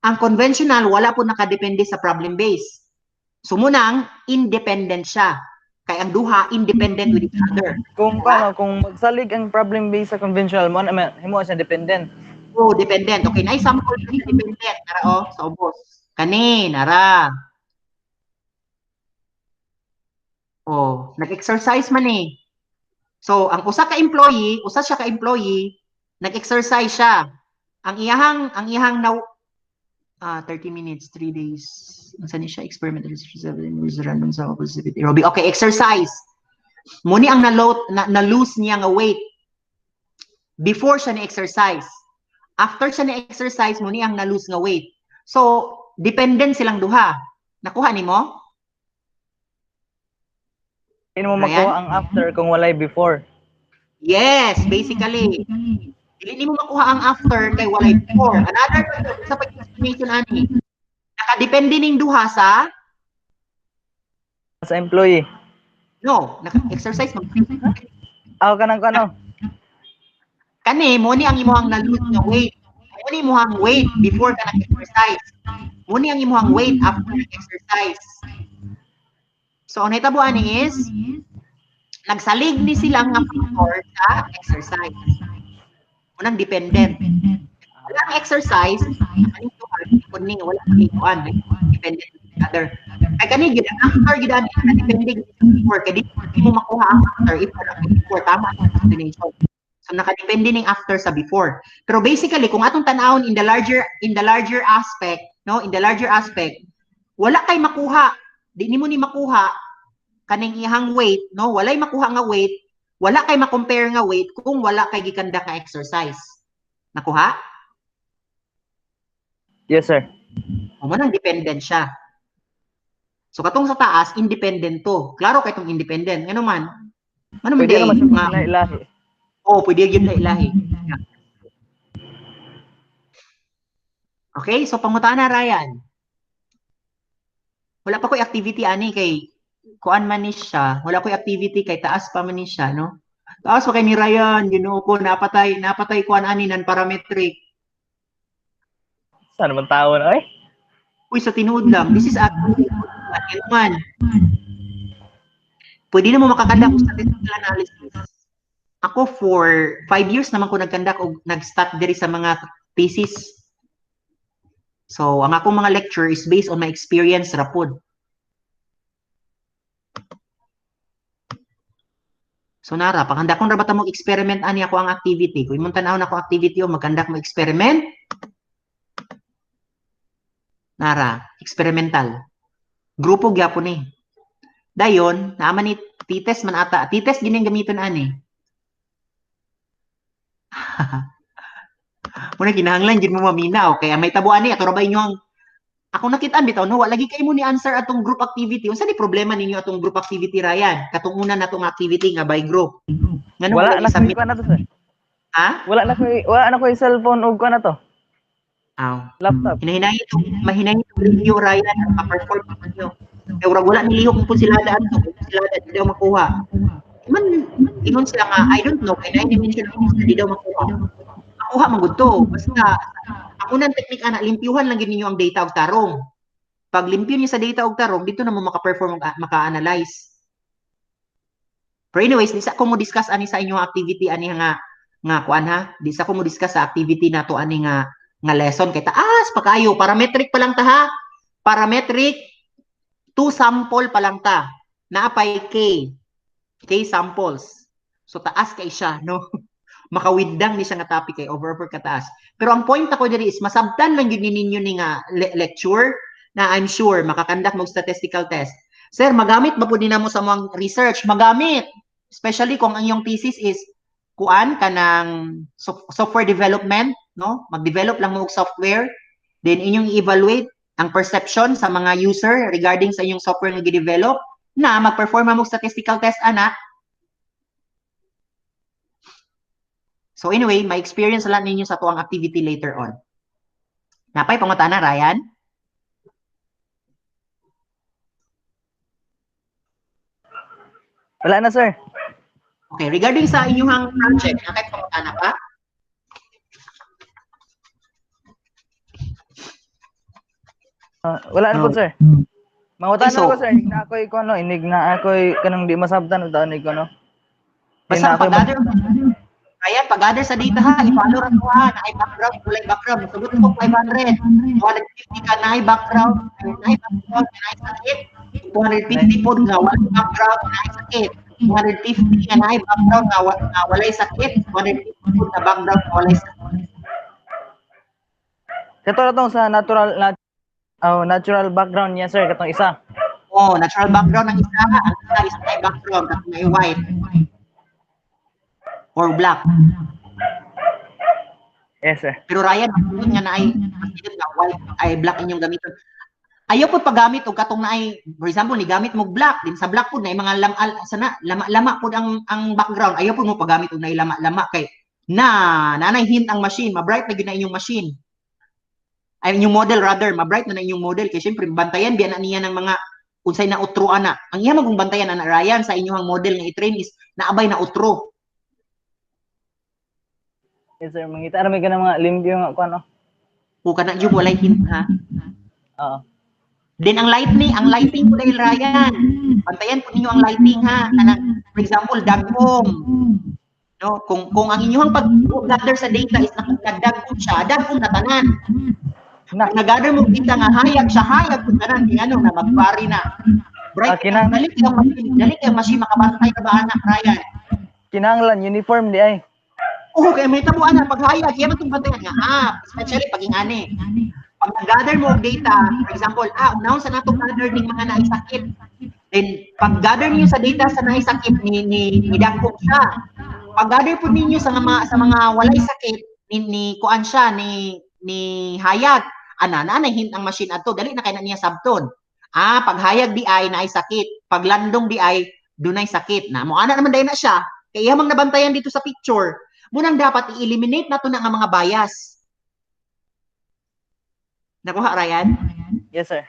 Ang conventional, wala po nakadepende sa problem based. So munang, independent siya. Kaya ang duha, independent with each other. Kung paano, kung magsalig ang problem based sa conventional mo, himo siya dependent. Oh, dependent. Okay, na example ni dependent. Nara, oh, sa ubos. Kani, nara. Oh, nag-exercise man eh. So, ang usa siya ka employee, nag-exercise siya. Ang iyahang 30 minutes, 3 days. Saan siya? Experimental random sample specific aerobic. Okay, exercise. Muni ang na-lose niya nga weight before siya na-exercise. After siya na-exercise, muni ang na-lose nga weight. So, dependent silang duha. Nakuha ni mo? Hindi mo makuha ang after kung walay before. Yes, basically. Dili mo makuha ang after kay walay before. Another sa pag-explanation ani. Nakadepende ning duha sa employee. no, naka-exercise mo. Kanang ano? Kani mo ni ang imong na-lose nga weight. Mo ni imong weight before ka nag-exercise. Mo ni ang imong weight after nag-exercise. So ang hitabo ani is nagsalig ni sila nga factor sa exercise. Unang dependent. Walang exercise, kuning wala kuan dependent on other. Ay kani gid after gid ani dependent before kay di mo makuha ang after if before tama ang explanation. So nakadepende ning after sa before. Pero basically kung atong tan-awon in the larger aspect, no, in the larger aspect, wala kay makuha, di nimo ni makuha kaning ihang weight, no, walay makuha nga weight, wala kay ma-compare nga weight kung wala kay gikanda ka exercise. Nakuha? Yes, sir. O man ang dependent siya. So katong sa taas, independent to. Klaro kay tong independent. Ngano man? Ano man Pwede naman day? siya ilahi. Oh, pwede gyud na ilahi. Okay, so pangutaan na Ryan. Wala pa ko'y activity ani kay kuan man ni siya. Wala ko'y activity kay taas pa man ni siya, no? Taas pa kay ni Ryan, Ginoo ko napatay kuan ani nan parametric. Saan naman tao na ay? Uy, sa tinuod lang. This is actually man. Pwede na mo makakanda og statistical analysis. Ako for 5 years naman ko nagkandak og nag-stat diri sa mga thesis. So, ang akong mga lecture is based on my experience rapod. So, nara, pakanda kong rabata mong experiment ani ako ang activity. Kung imong tanaw na ako activity o magkandak mo experiment, nara, experimental. Grupo gyapon ni. Dayon, naaman ni titest man ata. Titest gining gamiton ani. Muna kinahanglan gid mo maminaw kaya may tabuan ni ato ra ba inyo ako nakitaan bitaw no lagi kay mo ni answer atong group activity. Unsa ni problema ninyo atong group activity Ryan? Katong una natong activity nga by group. Ngano wala na ko na to sir. Ha? Wala na ko cellphone ug ko na to. Aw. Laptop. Mahinahin itong review Ryan ang ma-perform ninyo. Kaya wala nilihok po sila daan to. Sila daan daw makuha. Man, ingon sila nga, I don't know, kaya na-dimension ako di daw makuha. Makuha magud to. Basta, ang unang technique ana, limpyuhan lang gid ninyo ang data og tarong. Pag limpyo niyo sa data og tarong, dito na mo maka-perform, maka-analyze. Pero anyways, di sa ko mo discuss ani sa inyong activity ani nga kuan ha. Di sa ko mo discuss sa activity nato ani nga lesson kay taas pa kayo. Parametric pa lang ta ha. Parametric 2 sample pa lang ta. Naapay K samples. So taas kay siya, no? makawidang ni siya nga topic kay over kataas. Pero ang point ako diri is masabtan lang yun ninyo ni nga lecture na I'm sure makakandak mo statistical test. Sir, magamit ba po din mo sa mga research? Magamit. Especially kung ang iyong thesis is kuan kanang software development, no? Mag-develop lang mo og software, then inyong evaluate ang perception sa mga user regarding sa inyong software nga gi-develop na mag-perform mo statistical test ana. So anyway, may experience lang ninyo sa tuwang activity later on. Napay pangutana, Ryan? Wala na, sir. Okay, regarding sa inyong project, napay pangutana pa? Wala na po, sir. Mangutan Okay, so- na ako, sir. Na ako'y kono, inig na ako'y kanang di masabtan o taon ko, no? Basta pag-gather, Ryan, pag-gather sa data ha, i-follow ra to ha, na ay background, kulay background. Sagot mo 500, 250 ka na ay background, na ay sakit, 250 po nga walang background, na ay sakit. 250 nga na ay background nga walay sakit, 250 po na background nga walay sakit. Kato na sa natural background niya, sir, katong isa. Oh, natural background ng isa, ang isa is ay background, at may white or black. Yes, sir. Pero Ryan, ang nga na ay white ay black inyong gamiton. Ayaw po paggamit og katong na ay, for example, ni gamit mo black, din sa black po na mga lama po ang background. Ayaw po mo paggamit og na lama kay nanay hint ang machine, ma-bright na gyud na inyong machine. Ay inyong model rather, ma-bright na inyong model kay syempre bantayan biya na niya ng mga unsay na utro ana. Ang iya magong bantayan ana Ryan sa inyong model nga i-train is naabay na utro. Yes, sir. Mangita na may ka ng mga limbyo nga ko, ano? O kana yung walay hint ha. Oo. Then ang lighting po dahil Ryan. Bantayan po ninyo ang lighting ha. For example, dagkong. No, kung ang inyong pag-gather sa data is nakadagkong siya, dagkong na tanan. Nag-gather mo data nga hayag kung tanan kay ano na magpari na. Bright, dali kang machine makabantay ka ba anak Ryan? Kinahanglan uniform di ay. Oo, kaya may tabuan na paghayag, kaya matong bantayan nga, especially pag ingani. Pag nag-gather mo og data, for example, unahon sa natong gather ning mga naisakit. Then, pag-gather niyo sa data sa naisakit ni dagkong siya. Pag-gather po ninyo sa mga walay sakit, ni kuan siya, ni hayag, nanay hint ang machine adto, dali na kay na niya sabton. Paghayag di ay naay sakit, paglandong di ay dunay sakit. Na mo ana naman dayon na siya, kaya mang nabantayan dito sa picture. Munang dapat i-eliminate nato na nga mga bias. Nakuha, Ryan? Yes, sir.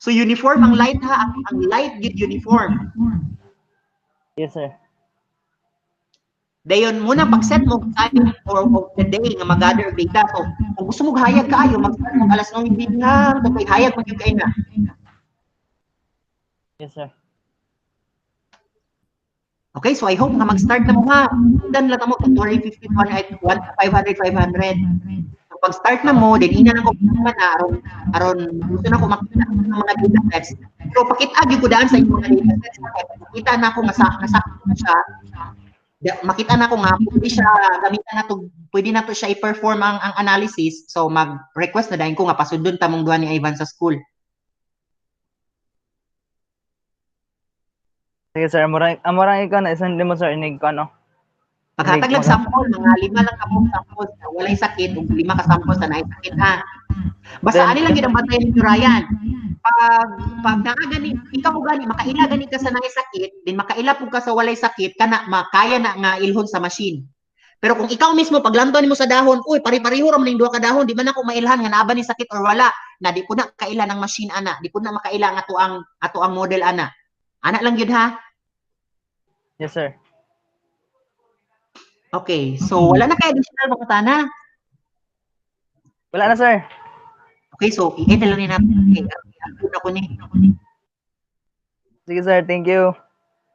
So, uniform ang light ha. Ang light gid uniform. Yes, sir. Dayon, muna pag-set mo time for the day nga mag-gather data. So, kung gusto mo hayag kaayo, mag-start mo alas 9 lang. So, kay hayag mo yun kayo na. Yes, sir. Okay, so I hope nga mag-start na mo ha. Dan lang mo, 250, 500, 500. So pag-start na mo, then ina na ko aron gusto na ko makita ng mga data sets. So pakita-agi ko daan sa inyong mga data sets. Makita na ko nga nasakto na siya. Makita na ko nga pwede siya gamitan na to, pwede na to siya i-perform ang analysis. So mag-request na dahil ko nga pasundon ta mong duha ni Ivan sa school. Sige, sir. Amurang ikaw na isang mo, sir. Inig ko, no? Paghatag lang sample, mga 5 lang kapong sample na walay sakit, o 5 ka sample na naay sakit ha. Basta ani lang gid ang bantayan ni Ryan. Pag nakagani, ikaw mo gani, makaila gani ka sa naay sakit, din makaila pug ka sa walay sakit, kana makaya na nga ilhon sa machine. Pero kung ikaw mismo paglanton nimo sa dahon, uy, pari-pareho ra man ning duha ka dahon, di man ako mailhan nga naa ba ni sakit or wala, na di ko na kaila ng machine ana, di ko na makaila nga ato ang model ana. Ana lang gyud ha. Yes, sir. Okay, so wala na kay additional mga tana. Wala na, sir. Okay, so i-end na lang ni natin. Okay, ako ni. Sige, sir. Thank you.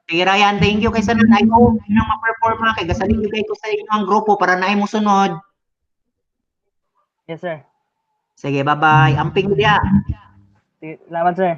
Sige, Ryan, thank you kay Sanon. I hope nang ma-perform kay gasalin kay ko sa inyong grupo para naay mo sunod. Yes, sir. Sige, bye-bye. Amping dia. Sige, salamat, sir.